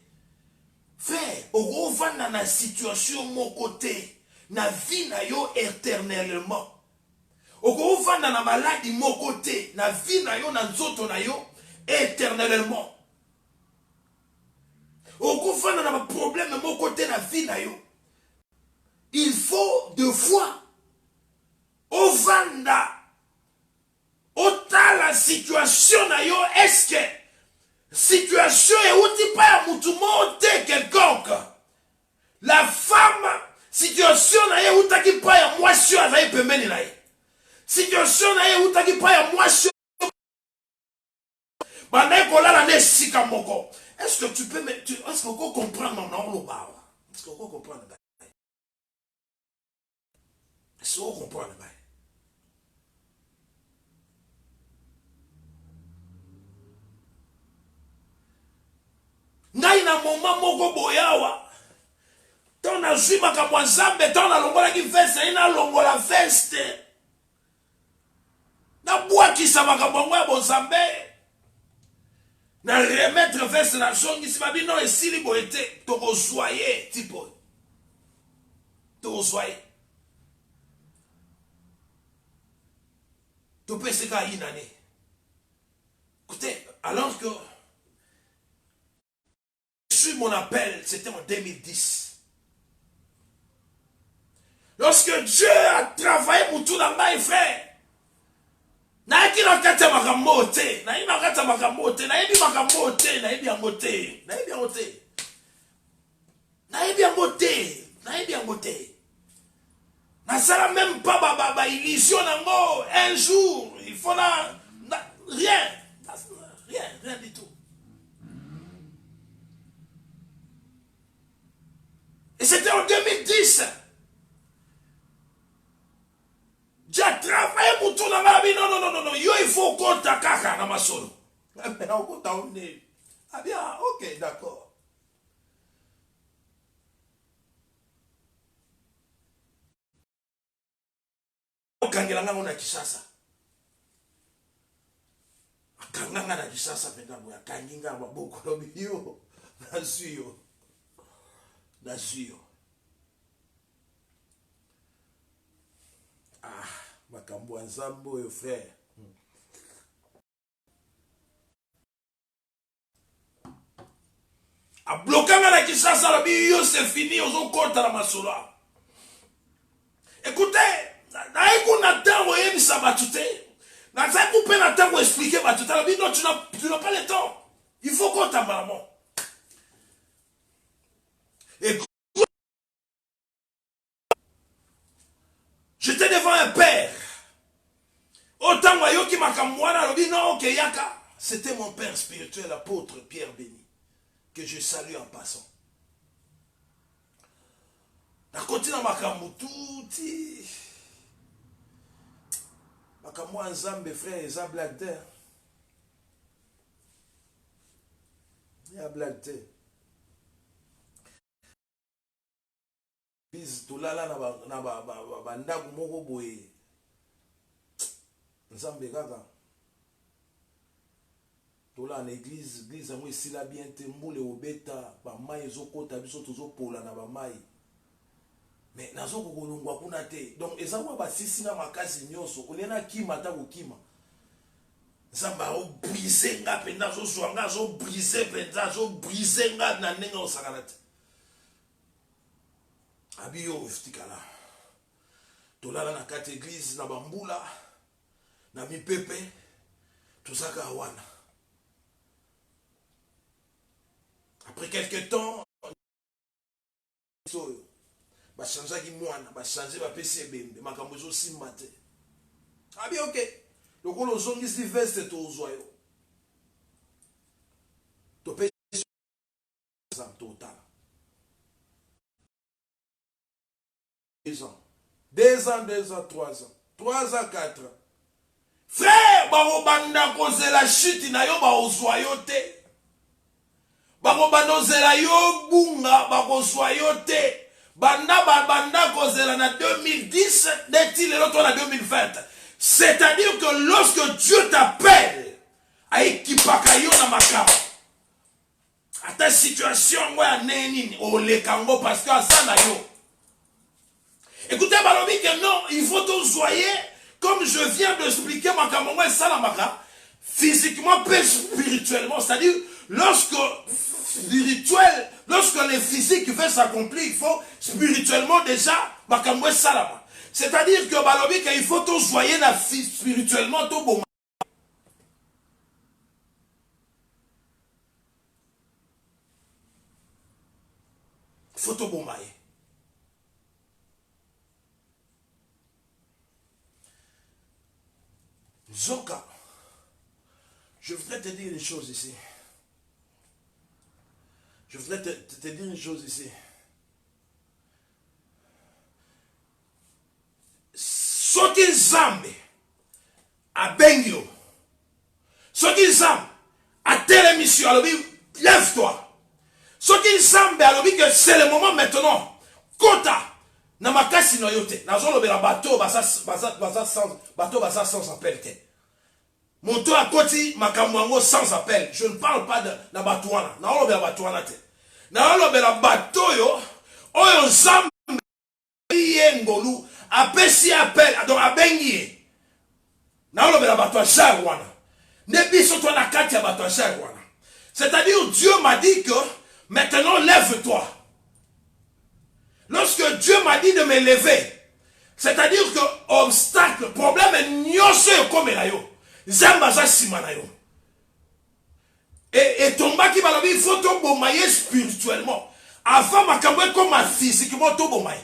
Frère, au vanda na situation mon côté na vie na yo éternellement. Au vanda na maladie mon côté na vie na yo na nzoto na yo éternellement. Au vanda na problème mon côté na vie na yo. Il faut deux fois au vanda ota la situation na yo est-ce que situation est outil pas mutumote quelconque. La femme situation na ye utaki pa ya mwasi azai pembeni na ye. Situation na ye utaki pa ya mwasi banda kolala ne sika moko. Est-ce que tu peux est-ce que tu comprends mon nom là? Est-ce que tu comprends? Est-ce que tu comprends? Ngai na moma moko boyawa ton azima ka mwanzambe ton alongola ki veste ina longola veste na bwa ki sama ka bongo ya bonzambe na remettre veste na songi si babi non esili boye te tokozwaye tipo tokozwaye topeseka une année. Écoutez, alors que sur mon appel, c'était en 2010. Lorsque Dieu a travaillé pour tout dans ma frère, naiki na kata makamote, naiki na kata makamote, naiki makamote, naiki angote, naiki angote, naiki angote, naiki angote. Nasala même pas illusion nango. Un jour, il faut rien, rien du tout. Et c'était en 2010. J'ai travaillé pour tout dans ma vie. Non. Yo, il faut qu'on t'accaka dans ma solo. Mais on t'a emmené. Ah bien, ok, d'accord. Kangelanga on a kisasa. Kanganga na kisasa penda ya kanginga maboko no biyo. Nasuyo. Ah, makambo nzambo yo frère. A blokanga na kisasa la biyo c'est fini ozo kota na masolo. Écoutez, naïko na tango yebisa batute. Na za couper na tango expliquer batute. Non, tu n'as pas le temps. Il faut qu'on t'embalamo. Et j'étais devant un père. Autant moyo qui m'a kamwana lobi non ok yaka. C'était mon père spirituel, l'apôtre Pierre Béni, que je salue en passant. Na continue na makambu touti. Makamwa nzambe frère eza blague te. Ya blague te. Biz tolala na ba ndaku moko boye. Nzambe kaka. Tola na église yango esila bien te mbule obeta ba mai ezokota biso tozopola na ba mai. Mais nazo kokolongwa kuna te. Donc ezakwa basisi na makasi nyonso. Olena kima ta kokima. Nzamba o briser nga penda zo zwanga zo briser penda zo briser nga na ndenge osakana te. Abiyo iftikala. Tolala na kati église na bambula na mipepe tozaka wana. Après quelque temps ba changer ki mwana ba changer ba pesi ebembe makambo zo simba te. Abi ok. Lokolo zongisi veste to ozoyo. To pesi total. 2 ans, 3 ans, 3 ans, 4 ans. Frère, bako banda kozela chute na yo ba ozoyo te. Bako banozela yo bunga bako soyo te. Banda kozela na 2010 n'est-il l'autre en 2020. C'est-à-dire que lorsque Dieu t'appelle à équipaka yo na makaba. À ta situation moi neni o le kango parce que ça na yo. Écoutez balobi que non, il faut te soyer comme je viens d'expliquer makamba moi ça na maka physiquement et spirituellement, c'est-à-dire lorsque le physique veut s'accomplir, il faut spirituellement déjà makamwe salama. C'est-à-dire que balobi qu'il faut tout joyer na spirituellement tout bon. Il faut tout bon maye. Zoka, je voudrais te dire une chose ici. Je voudrais te dire une chose ici. Soki Nzambe a bengio. Soki Nzambe a telle émission. Alors, lève-toi. Soki Nzambe a dit que c'est le moment maintenant. Kota. Na makasi no yote. Na zolo bela bateau basa sans appel te. Moto à côté, makamwango sans appel. Je ne parle pas de la batouana. Na olo be la batouana te. Na olo be la batoyo. Oyo zambe yengolu. Apesi appel. Donc abengi. Na olo be la batouana charwana. Nebiso toi na kati ya batouana charwana. C'est-à-dire Dieu m'a dit que maintenant lève-toi. Lorsque Dieu m'a dit de me lever, c'est-à-dire que obstacle, problème, nyonso comme la yo. Zambaza simana yo. Et tomba qui va il faut to bomaye spirituellement. Avant ma camoué comme physiquement to bomaye.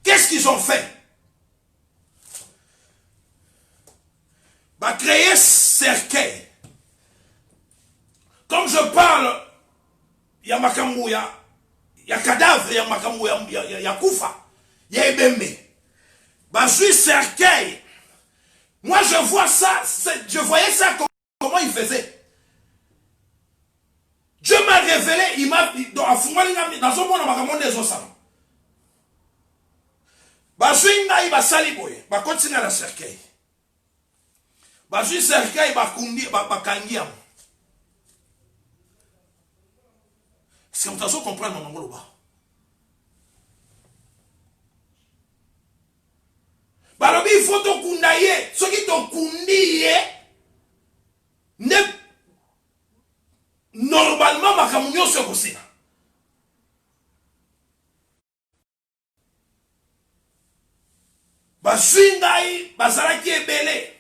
Qu'est-ce qu'ils ont fait? Bah créer cercueil. Comme je parle, il y a makamou, il y a cadavre, il y a makamou, il y a koufa, il y a ebembe. Bah je suis cercueil. Moi, je vois ça, je voyais ça comment il faisait. Dieu m'a révélé, il m'a dit, dans un monde, des osam. Bah, je suis là, il va saliboyer, bah, continuer à la cercueil. Bah, je suis cercueil, bah, kundi, bah, kangiam. Est-ce que vous avez compris mon nom là-bas? Balobi il faut to kundaye, ce qui to kundiye ne normalement makamunyo se kosina. Baswingai bazalaki ebele.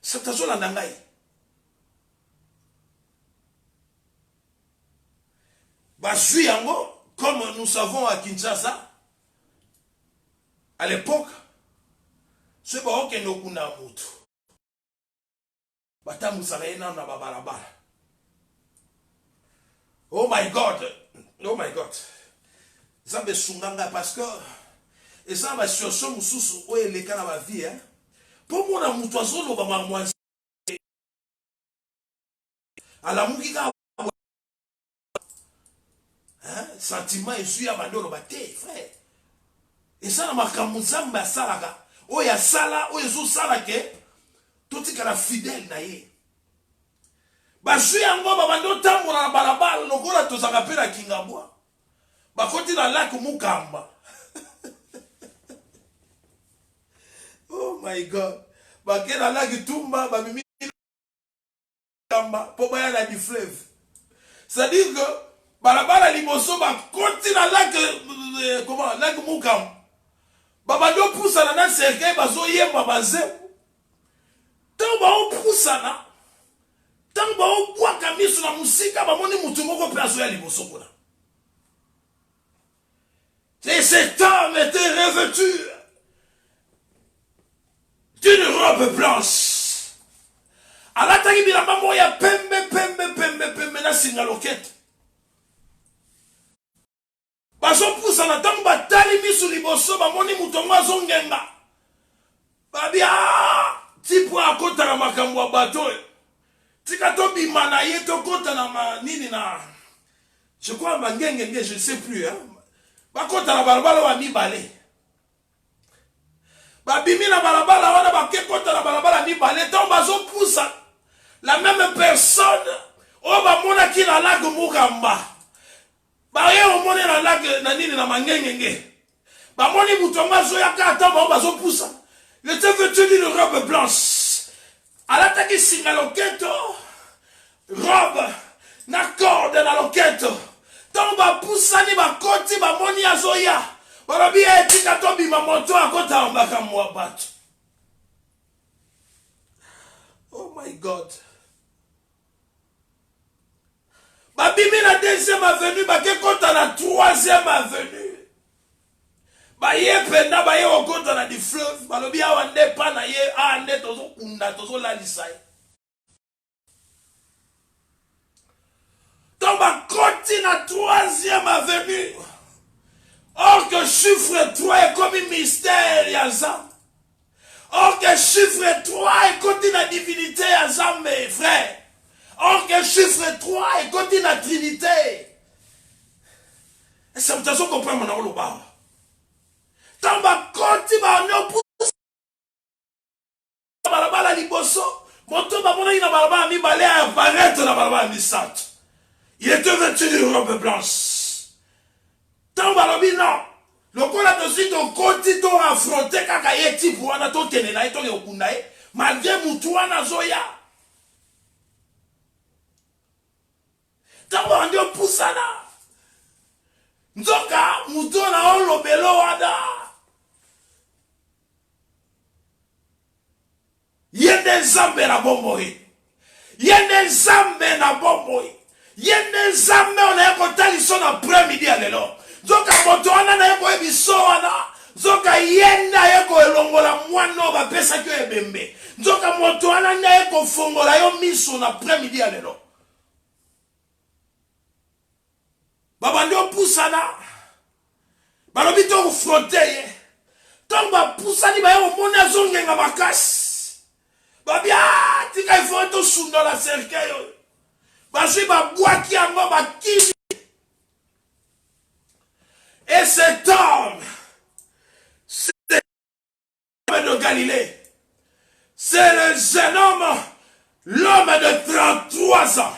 C'est ça la ndangai. Basui yango comme nous savons à Kinshasa. À l'époque, ce n'est pas nous kuna mutu. Batamu sarena na babalaba. Oh my God. Oh my God. Ça me sunganga parce que et ça va sur son mususu o eleka na ba vie hein. Pour moi na mutu azolo ba marmoise. Ala mukika hein, sentiment et suis abandonné baté frère. Et ça na makambo nzambe salaka oya sala oya zo salake toti kala fidèle na ye ba jui yango ba bando tambola na balabala lokola tozanga pe na kingabwa ba koti na lac mukamba. Oh my God, ba ke na lac tumba ba mimi kamba po ba ya na di fleuve. C'est-à-dire que balabala liboso ba koti na lac comment lac mukamba. Babado poussana na cercueil bazo yemba bazem. Tant ba o poussana. Tant ba o bwa kamisu na musika ba moni mutu moko pe azo ya liboso kona. Et cet homme était revêtu d'une robe blanche. Alataki bilamba moya pembe na singa loket. Baso poussa na tango batali misu liboso bamoni mutongo azongenga. Babia tipo akota na makambo ya bato. Tika to bimana ye to kota na nini na. Je crois mangenge je ne sais plus hein. Bakota na balabala wa mibale. Babimi na balabala wana bake kota na balabala mibale tango baso poussa la même personne o bamona ki na lago mukamba. Baye omone na lac na nini na mangengenge. Ba moni mutonga zo yakata ba bazo poussa. Il était vêtu d'une robe blanche. Alataki singa loketo. Robe na corde na loketo. Tant ba poussa ni ba koti ba moni azoya. Ba bi etika to bi mamoto akota mbaka mwa batu. Oh my God. Babimi la deuxième avenue, baké kota na troisième avenue. Baye penda baye okota na di fleuve, balobi awa nde pa na ye a nde tozo kunda tozo lalisa. Donc bakoti na troisième avenue. Or que chiffre 3 est comme un mystère yazam. Or que chiffre 3 est comme la divinité yazam mes frères. Or que chiffre 3 est côté la Trinité. Et ça me fait comprendre mon oloba. Tant ba côté ba no pousse balabala liboso, moto babona ina balabala mi balé apparaître na balabala misato. Il était vêtu d'une robe blanche. Tant balobi non. Lokola to si to koti to affronter kaka yeti pour wana to kene na to okunda e, malgré mutu wana zoya. Tant ba ndio pusana. Nzoka mutu na olobelo wada. Yende zambe na bomboyi. Yende zambe na bomboyi. Yende zambe ona yako taliso na après-midi à l'élo. Zoka moto wana na yako ebiso wana. Zoka yenda yako elongola mwano ba pesa kyo ebembe. Zoka moto wana na yako fongola yo miso na après-midi à l'élo. Baba ndio pusana. Balobi to fronte ye. Tamba pusani ba yo mona zongenga makasi. Babia tika ifo to sunda la cercueil. Basi ba boaki yango ba kini. Et cet homme, c'est l'homme de Galilée. C'est le jeune homme, l'homme de 33 ans.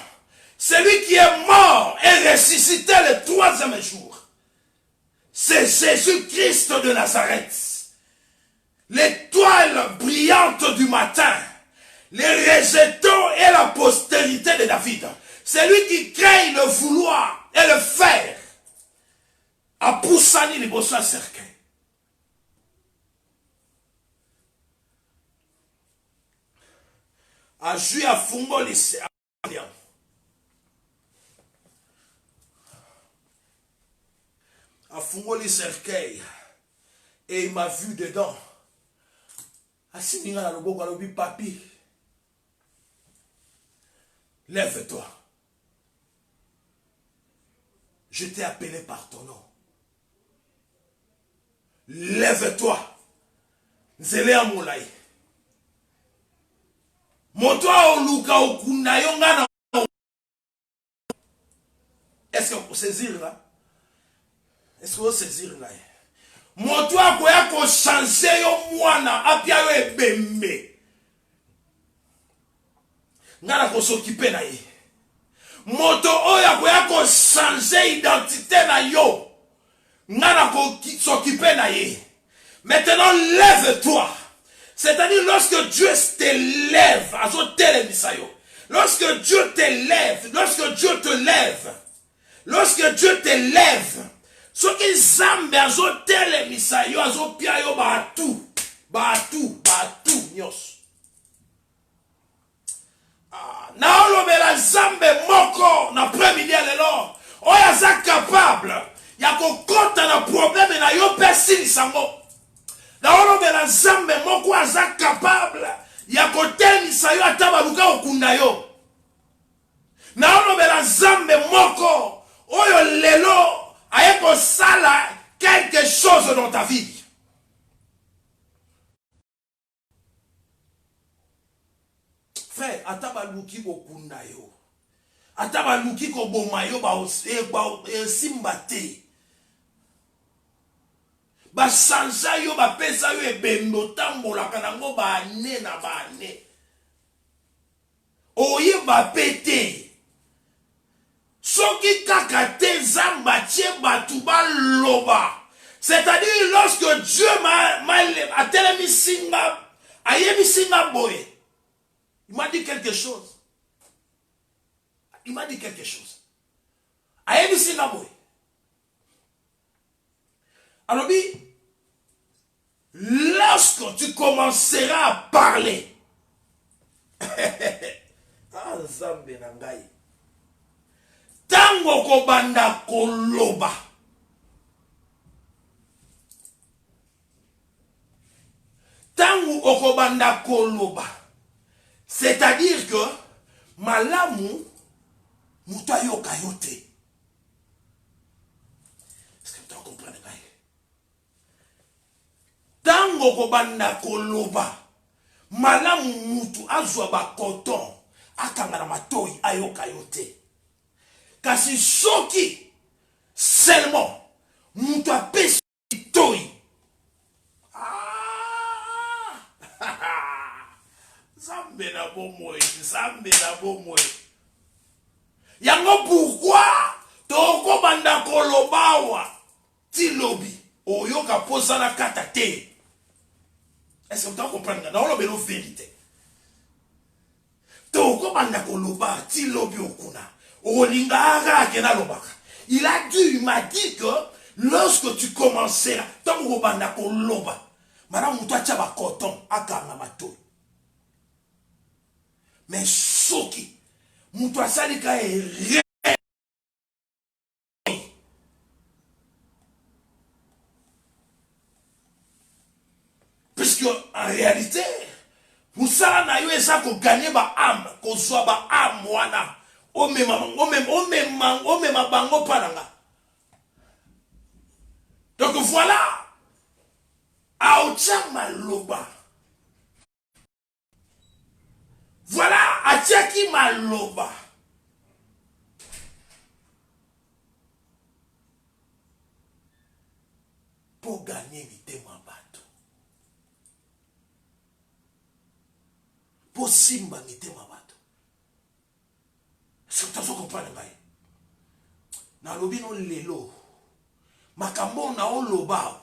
Celui qui est mort et ressuscité le 3e jour. C'est Jésus-Christ de Nazareth. L'étoile brillante du matin. Les rejetons et la postérité de David. C'est lui qui crée le vouloir et le faire. A poussani les bossons cercueil. A joué à fungo les a fungo les cercueil. Et il m'a vu dedans. A signé à l'obo galobi papi. Lève-toi. Je t'ai appelé par ton nom. Lève-toi. Nzele amolai. Motoa oluka okuna yongana. Est-ce que vous saisir là? Est-ce que vous saisir là? Motoa koya ko changer yo mwana apia yo ebembe. Ngana ko s'occuper na ye. Moto oya koya ko changer identité na yo. Ngana ko s'occuper na ye. Maintenant lève-toi. C'est-à-dire lorsque Dieu te lève, lorsque Dieu te lève, lorsque Dieu te lève, lorsque Dieu te lève, ce qui zambe azo tele misayo azo pia yo batu nyos. Na olobela zambe moko na premier lelo. Oya za capable ya kokota na problème na yo persili sango. Na olobela zambe moko aza capable ya kotelisa yo atabaluka okunda yo. Na olobela zambe moko oyo lelo ayeko sala quelque chose dans ta vie. Frère, atabaluki okunda yo. Atabaluki ko boma yo ba simbate. Ba sanja yo ba pesa yo ebendo tambola kanango ba ane na ba ane. Oye ba pete. Soki kakate zamba tie batu ba loba. C'est-à-dire lorsque Dieu a tellement singa, ayebi singa boye. Il m'a dit quelque chose. Il m'a dit quelque chose. Ayebi singa boye. Alors, lorsque tu commenceras à parler, tango kobanda koloba, tango okobanda koloba, c'est-à-dire que malamu muta yoka yote. Est-ce que tu comprends? Tango kobanda koloba, malamu mutu azwa ba koton akanga na matoi ayoka yote. Kasi soki seulement mutu apesi toi. Nzambe na bomoi, Nzambe na bomoi. Yango pourquoi toko banda kolobawa ti lobi oyoka posa na kata te. Est-ce que vous comprenez? Non, on a vérité. Toko banda koloba ti lobi okuna. Olingara kena lobaka. Il m'a dit que lorsque tu commençais là, toko banda koloba, madame mutua chaba coton akanga mato. Mais soki mutua salika est puisque en réalité, Moussala na yo esa ko gagner ba âme, ko zwa ba âme wana. O mema bango pananga. Donc voilà. Aocha maloba. Voilà, atiaki maloba. Pour gagner mitema bato. Pour simba mitema bato. Est-ce que tu comprends? Na lobi no lelo. Makambo na o loba.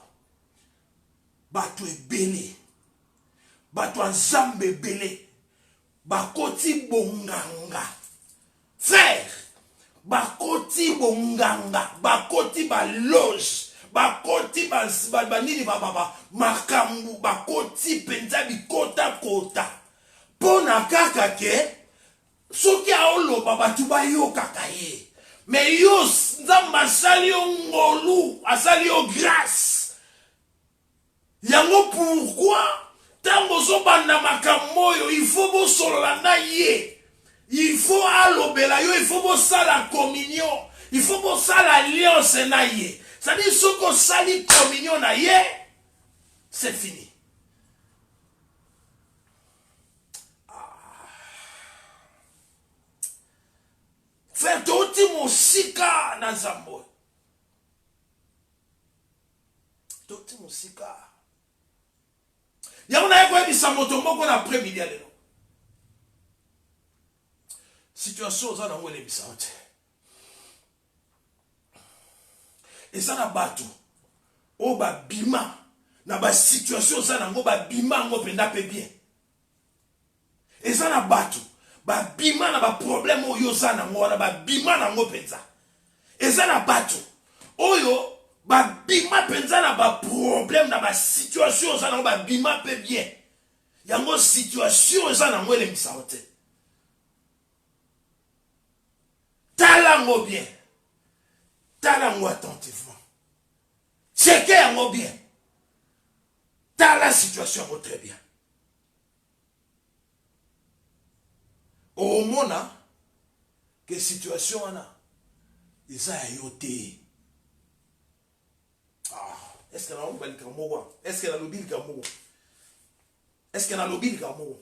Bato ebele. Bato nzambe ebele. Bakoti bonganga. Frère. Bakoti bonganga. Bakoti ba loge. Bakoti ba nini ba makambu. Bakoti penza bikota kota. Pona kaka ke. Soki aoloba batu ba yo kakaye. Mais yo nzamba asali yo ngolu, asali yo grâce. Yango pourquoi tango zobanda makambo yo il faut bo solola na ye. Il faut alobela yo, il faut bo sala communion, il faut bo sala alliance na ye. Ça dit soko sali communion na ye, c'est fini. Faire toti musika na zambo. Toti musika. Ya una eko ebi samoto moko na après-midi alelo. Situation za na mwele bisaote. Eza na batu. O ba bima. Na ba situation za na ngo ba bima ngo penda pe bien. Eza na batu. Ba bima na ba problème oyo za na ngo na ba bima na ngo penza. Eza na batu. Oyo ba bima penza na ba problème na ba situation za na ngo ba bima pe bien. Yango situation za na ngo le misaote. Talango bien. Talango attentivement. Checkez yango bien. Tala situation go très bien. Au mona que situation wana isa yote. Ah, est-ce que na mbali kamowa? Est-ce que na lobili kamowa? Est-ce que na lobili kamowa?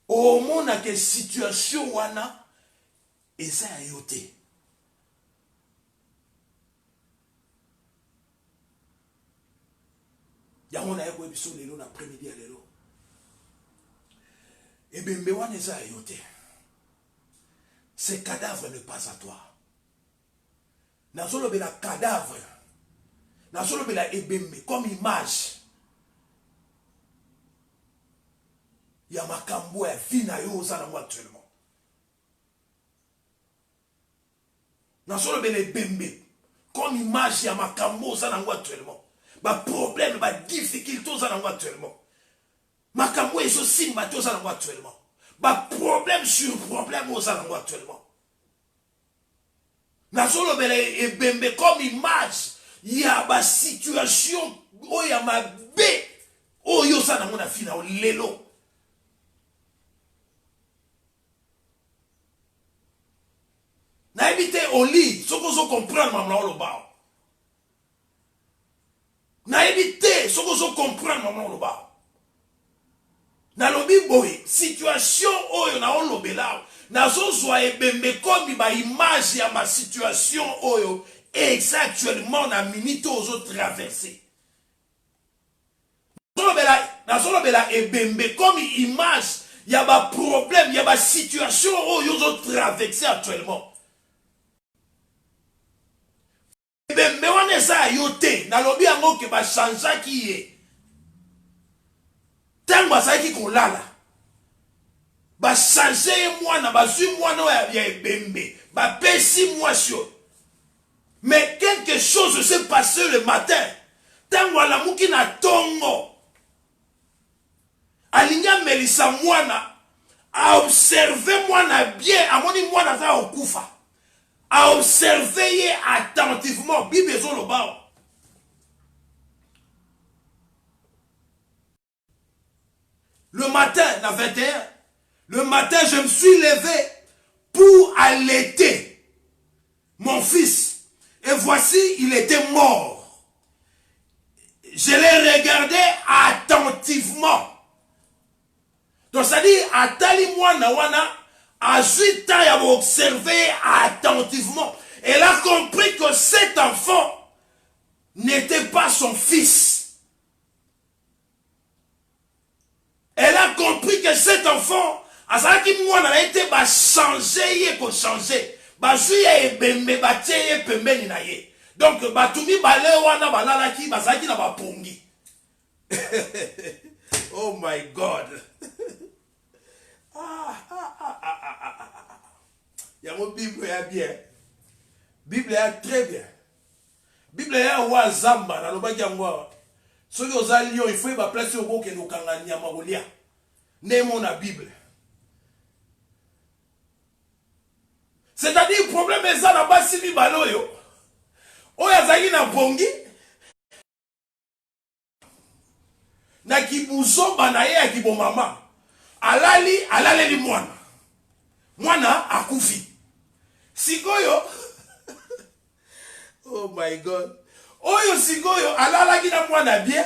Au mona que situation wana isa yote. Yango na yeko ebiso lelo na après-midi ya lelo. Ebembe wana eza yote. Ce cadavre n'est pas à toi. Nazolo bela cadavre. Nazolo bela ebembe comme image. Ya makambo ya vina yo za na moi actuellement. Nazolo bela ebembe comme image ya makambo za na moi actuellement. Ba problème, ba difficulté aux anangwa actuellement. Makambo et aussi mato aux anangwa actuellement. Ba problème sur problème aux anangwa actuellement. Nazolo bele e bembe comme image. Ya ba situation o ya ma be o yo sanango na fina o lelo. Na éviter au lit, ce qu'on se comprend maman le bas. Na éviter ce que je comprends maman le bas. Na lobi boy situation oyo na on lobela na zo zwa ebembe comme ba image ya ma situation oyo exactement na minute aux autres traverser. nazolobela ebembe comme image, il y a des problèmes, il y a des situations où ils ont traversé actuellement. Ebembe wana eza yo te, nalobi yango ke bachangeaki ye. Ntango bazalaki kolala, bachange ye mwana, bazwi mwana ya ebembe, bapesi mwasi oyo. Mais quelque chose s'est passé le matin. Tango alamuki na tongo. Alinga melisa mwana. A observé mwana bien. Amoni mwana za okufa. A observé attentivement. Bible ezolo bao. Le matin, na 21. Le matin, je me suis levé pour allaiter mon fils. Et voici, il était mort. Je l'ai regardé attentivement. Donc, ça dit, Atali Mwana Wana a juste temps à observer attentivement. Elle a compris que cet enfant n'était pas son fils. Elle a compris que cet enfant, à ça qui Mwana a été changé, il faut changer. Bazui ebembe batie pembeni na ye. Donc batumi bale wana balalaki bazaki na bapongi. Oh my God. Yango Bible ya bien. Bible ya très bien. Bible ya wa zamba na lobaki yango. Soki ozali lion il faut ba place au ke lokanga nyama kolia. Nemo na Bible. C'est-à-dire, le problème est ça, la base, c'est baloyo. Oya zagi na pongi. Na kibuzomba na ye akibo mama. Alali li mwana. Mwana akufi. Sikoyo. Oh my God. Oyo sikoyo alalaki na mwana bien.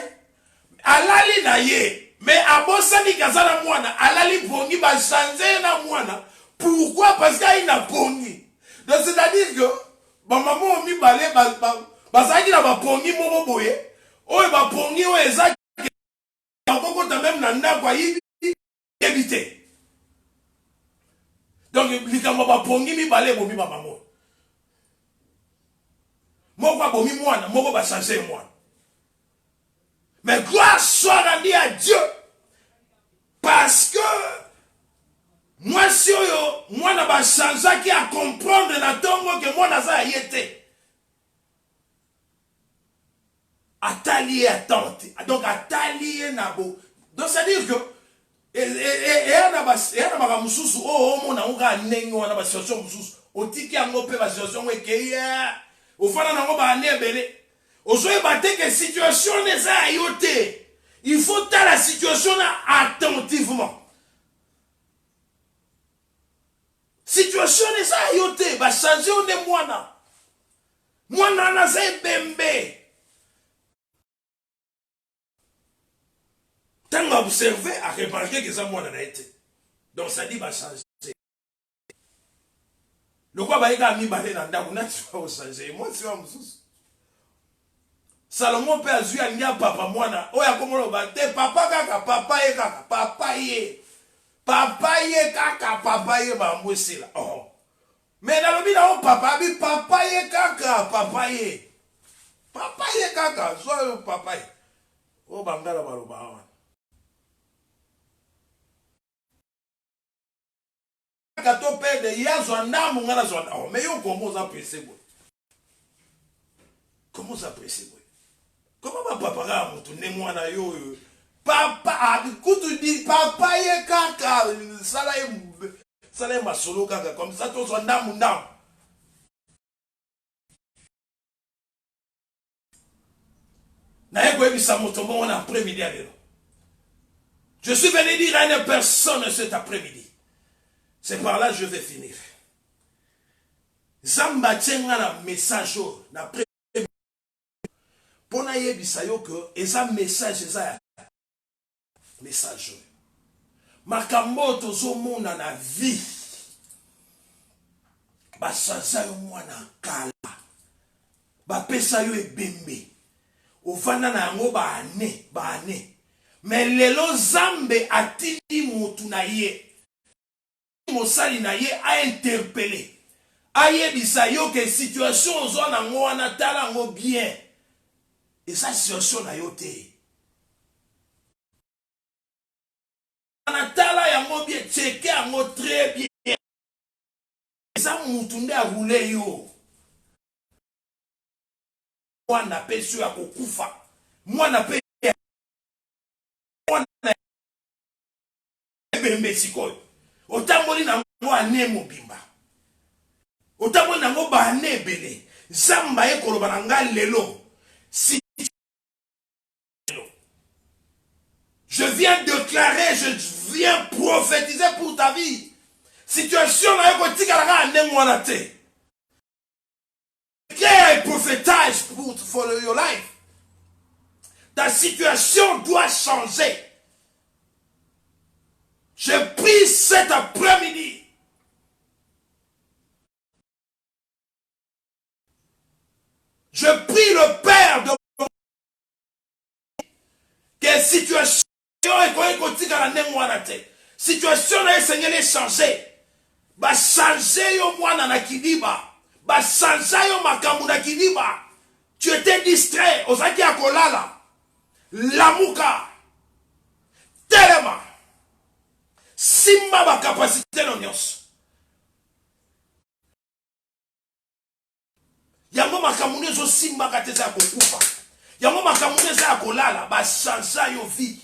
Alali na ye. Mais abosani kazana mwana. Alali pongi ba changer na mwana. Pourquoi? Parce qu'il n'a pongi. Donc c'est-à-dire que maman mi balé bazaki na ba pongi mobo boye. Oyo ba pongi o ezaki encore même na ndako yibi éviter. Donc likamba ba pongi mi balé bo mi ba maman. Moko bo mi mwana, moko ba changer mwana. Mais gloire soit rendue à Dieu. Parce que moi, si moi, n'a pas changé qui a comprendre la tongo que moi, n'a pas été. Atalié attente. Donc, atalié nabo. Donc, ça veut dire que, et on a pas mususu, on a nengo, on a pas situation mususu. Au tiki a ngopé la situation où est au fond, on a pas né belé. Au soir, batté que situation n'est pas yoté. Il faut ta la situation attentivement. Situation n'est ça yoté, va changer on est mwana. Mwana na se bembe. Tant à observer, à remarquer que ça mwana na été. Donc ça dit va changer. Le quoi va y avoir mi balé dans la mona tu vas changer. Moi tu vas me sous. Salomon père Zui a nia papa mwana. Oya komolo ba te papa kaka papa ye kaka papa ye. Papa ye kaka papa ye ba mwesi la. Oh. Mais dans le bida on papa bi papa ye kaka papa ye. Papa ye kaka so papa ye. O bangala baloba wana. Kato pede yazo ndamu ngana zo. Oh mais yo comment ça presser boy. Comment ça presser boy. Comment va papa ga mutu ne mwana yo yo. Papa, écoute, tu dis, papa, ye kaka, ça là, ma solo kaka, comme ça, tout son âme ou non. Je suis venu dire à une personne cet après-midi. C'est par là que je vais finir. Zamba tient un message d'après-midi. Pour n'ayer bisayo que, et ça message, ça message makambo tozomona na vie basasa yo mwana kala bapesa yo ebembe ovanda na yango bane Mais lelo Zambe atindi mutu na ye. Mosali na ye a interpellé. Aye bisayo que situation zo na ngo wana tala ngo bien. Et sa situation na yo te. Anatala yango bien checké yango très bien. Ça mutunde a roulé yo. Mwana pesu ya kokufa. Mwana pe mwana bembe sikoyo. Otamboli na ngo ane mobimba. Otamboli na ngo ba ane bele. Zamba ye koloba na nga lelo. Si je viens déclarer, je viens prophétiser pour ta vie. Situation na yoko tika la ga ane mwana te. Quel prophétage for your life? Ta situation doit changer. Je prie cet après-midi. Je prie le Père de que situation situation na Seigneur changer. Ba changer yo mwana na kidiba. Ba changer yo makambu na kidiba. Tu étais distrait, osaki akolala. Lamuka. Telema. Simba ba capacité no nyonso. Yango makambu nezo simba kateza kokufa. Yango makambu neza akolala ba changer yo vie.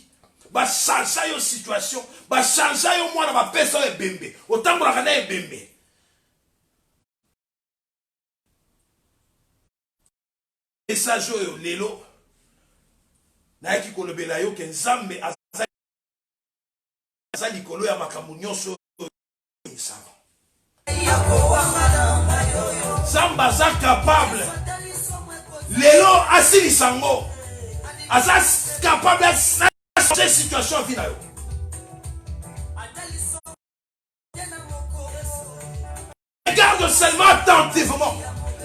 Ba changer yo situation, ba changer yo mwana ba pesa yo ebembe. Otambola kana ebembe. Message yo lelo na yaki kolobela yo ke Nzambe aza likolo ya makambu nyonso isano. Nzambe aza capable lelo asili sango aza capable de changer situation vie na yo. Regarde seulement attentivement.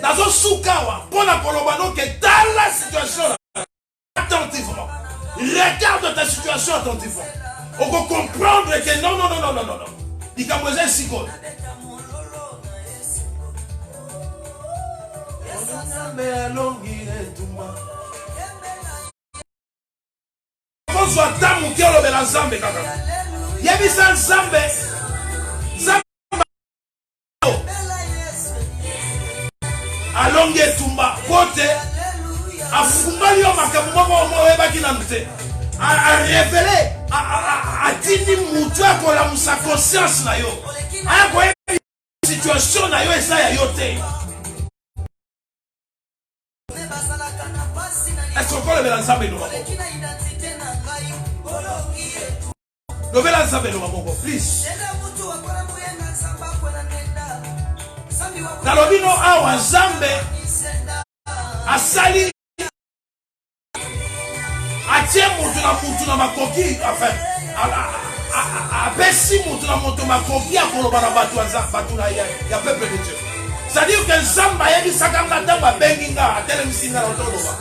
Nazo soukawa pour la kolobano que dans la situation attentivement. Regarde ta situation attentivement. On peut comprendre que non. Il y a besoin de sigo. Bonsoir tamu kiolo bela Zambe kaka. Yebisa Zambe. Alonge tumba pote afungali yo makamu moko moyebaki na mte a révélé a dini mutu akola musa conscience na yo aya koyebi situation na yo esa ya yo te. Est-ce qu'on peut lever Nzambe no maboko? Lever Nzambe no maboko, please. Nalobino awa Nzambe asali atie mutu na makoki enfin apesi mutu na moto makoki akoloba na batu na ya peuple de Dieu. C'est-à-dire que Nzambe ayebisaka nga ntango abengi nga atelemisi nga na otoloba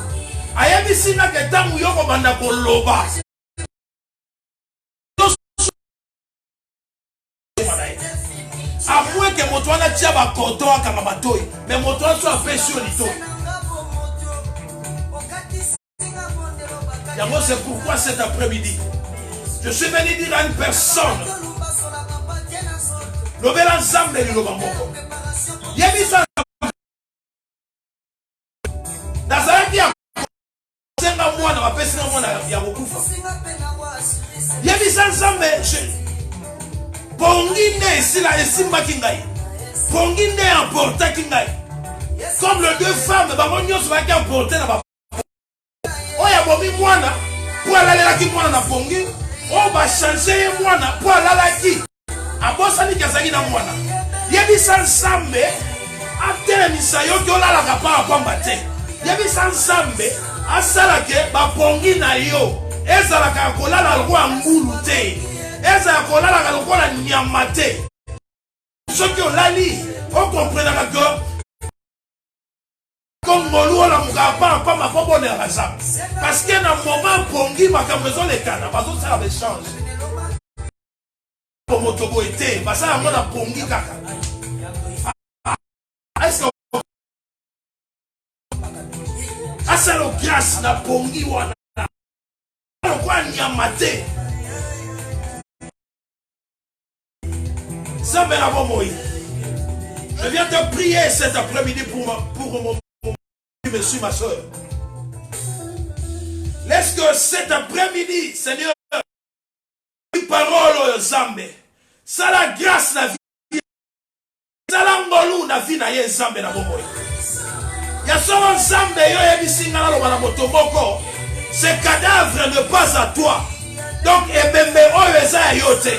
ayebisi nga ke ntango yo kobanda koloba à moins que mon toit n'a pas cordon à Kamabatoy, mais mon toit soit fait sur l'ito. C'est pourquoi cet après-midi, je suis venu dire à une personne, Nobel ensemble de l'Obamoko. Yebisa Nazareti a senga mwana wa pesa mwana ya kukufa. Yebisa ensemble Pongine sila esimba kingai. Pongine emporta kingai. Comme les deux femmes, babonyo soit qui emporté na ba. Oya bomi mwana, pour alalela ki mwana na pongi, o ba changer mwana pour alala ki. Abosa ni kazaki na mwana. Yebisa Nzambe atele misayo ki olala ka pa pamba te. Yebisa Nzambe asala ke ba pongi na yo. Ezala ka kolala roi ngulu te. Eza ya kolala ka lokola nyama te. Soki olali, on comprend que Congolais la mugapa pas ma bonne raison. Parce que dans moment pongi makambezo les kana, bazo ça va changer. Pour motobo été, parce que on a pongi kaka. Est-ce que asalo grâce na pongi wana. Quoi nyamate. Ça me l'a moïse. Je viens te prier cet après-midi pour mon monsieur, ma soeur. Laisse que cet après-midi, Seigneur, une parole aux Zambé. Ça la grâce na vie. Ça la ngolu na vie na ye Zambé na bomoy. Ya solo Zambé yo yebisinga na loba na motomoko. Ce cadavre ne pas à toi. Donc ebembe oyo eza yote.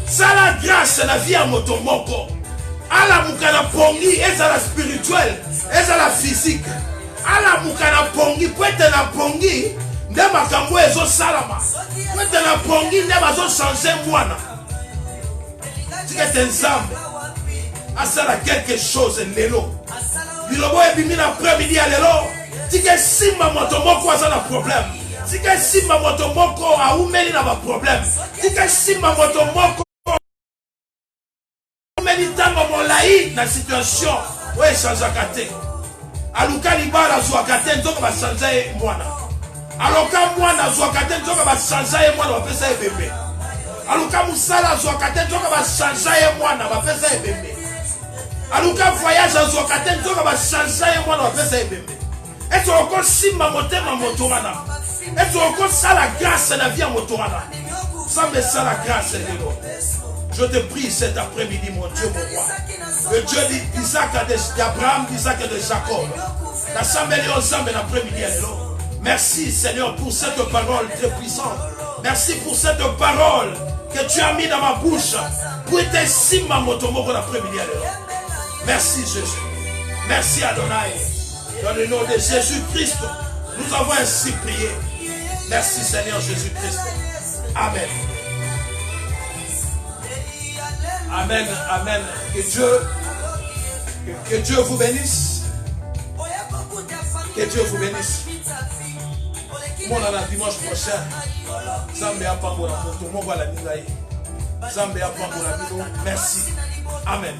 Ça la grâce na vie à motomoko. Ala mukana pongi ezala spirituel, ezala physique. Ala mukana pongi kwete na pongi nde makambo ezo salama. Kwete na pongi nde bazo changer mwana. Tikete nzambe. Asala quelque chose lelo. Bilobo ebimi na après-midi ya lelo. Tike simba motomoko azala problème. Tike simba motomoko aumeli na ba problème. Tike simba motomoko Méditango molai na situation où échange à kate. Aluka libala zwa kate nzoka ba changer mwana. Aloka mwana zwa kate nzoka ba changer mwana ba pesa ebembe. Aluka musala zwa kate nzoka ba changer mwana ba pesa ebembe. Aluka voyage zwa kate nzoka ba changer mwana ba pesa ebembe. Eto oko simba motema motorana. Eto oko sala grâce na vie motorana. Sambe sala grâce lelo. Je te prie cet après-midi, mon Dieu, mon roi. Le Dieu d'Isaac, d'Abraham, d'Isaac et de Jacob. Merci, Seigneur, pour cette parole très puissante. Merci pour cette parole que tu as mis dans ma bouche. Pour être si ma motomoko l'après-midi. Merci, Jésus. Merci, Adonai. Dans le nom de Jésus-Christ, nous avons ainsi prié. Merci, Seigneur Jésus-Christ. Amen. Amen, amen. Que Dieu vous bénisse. Que Dieu vous bénisse. Mon dimanche prochain, Zambé a pas Zambé a pas. Merci. Amen.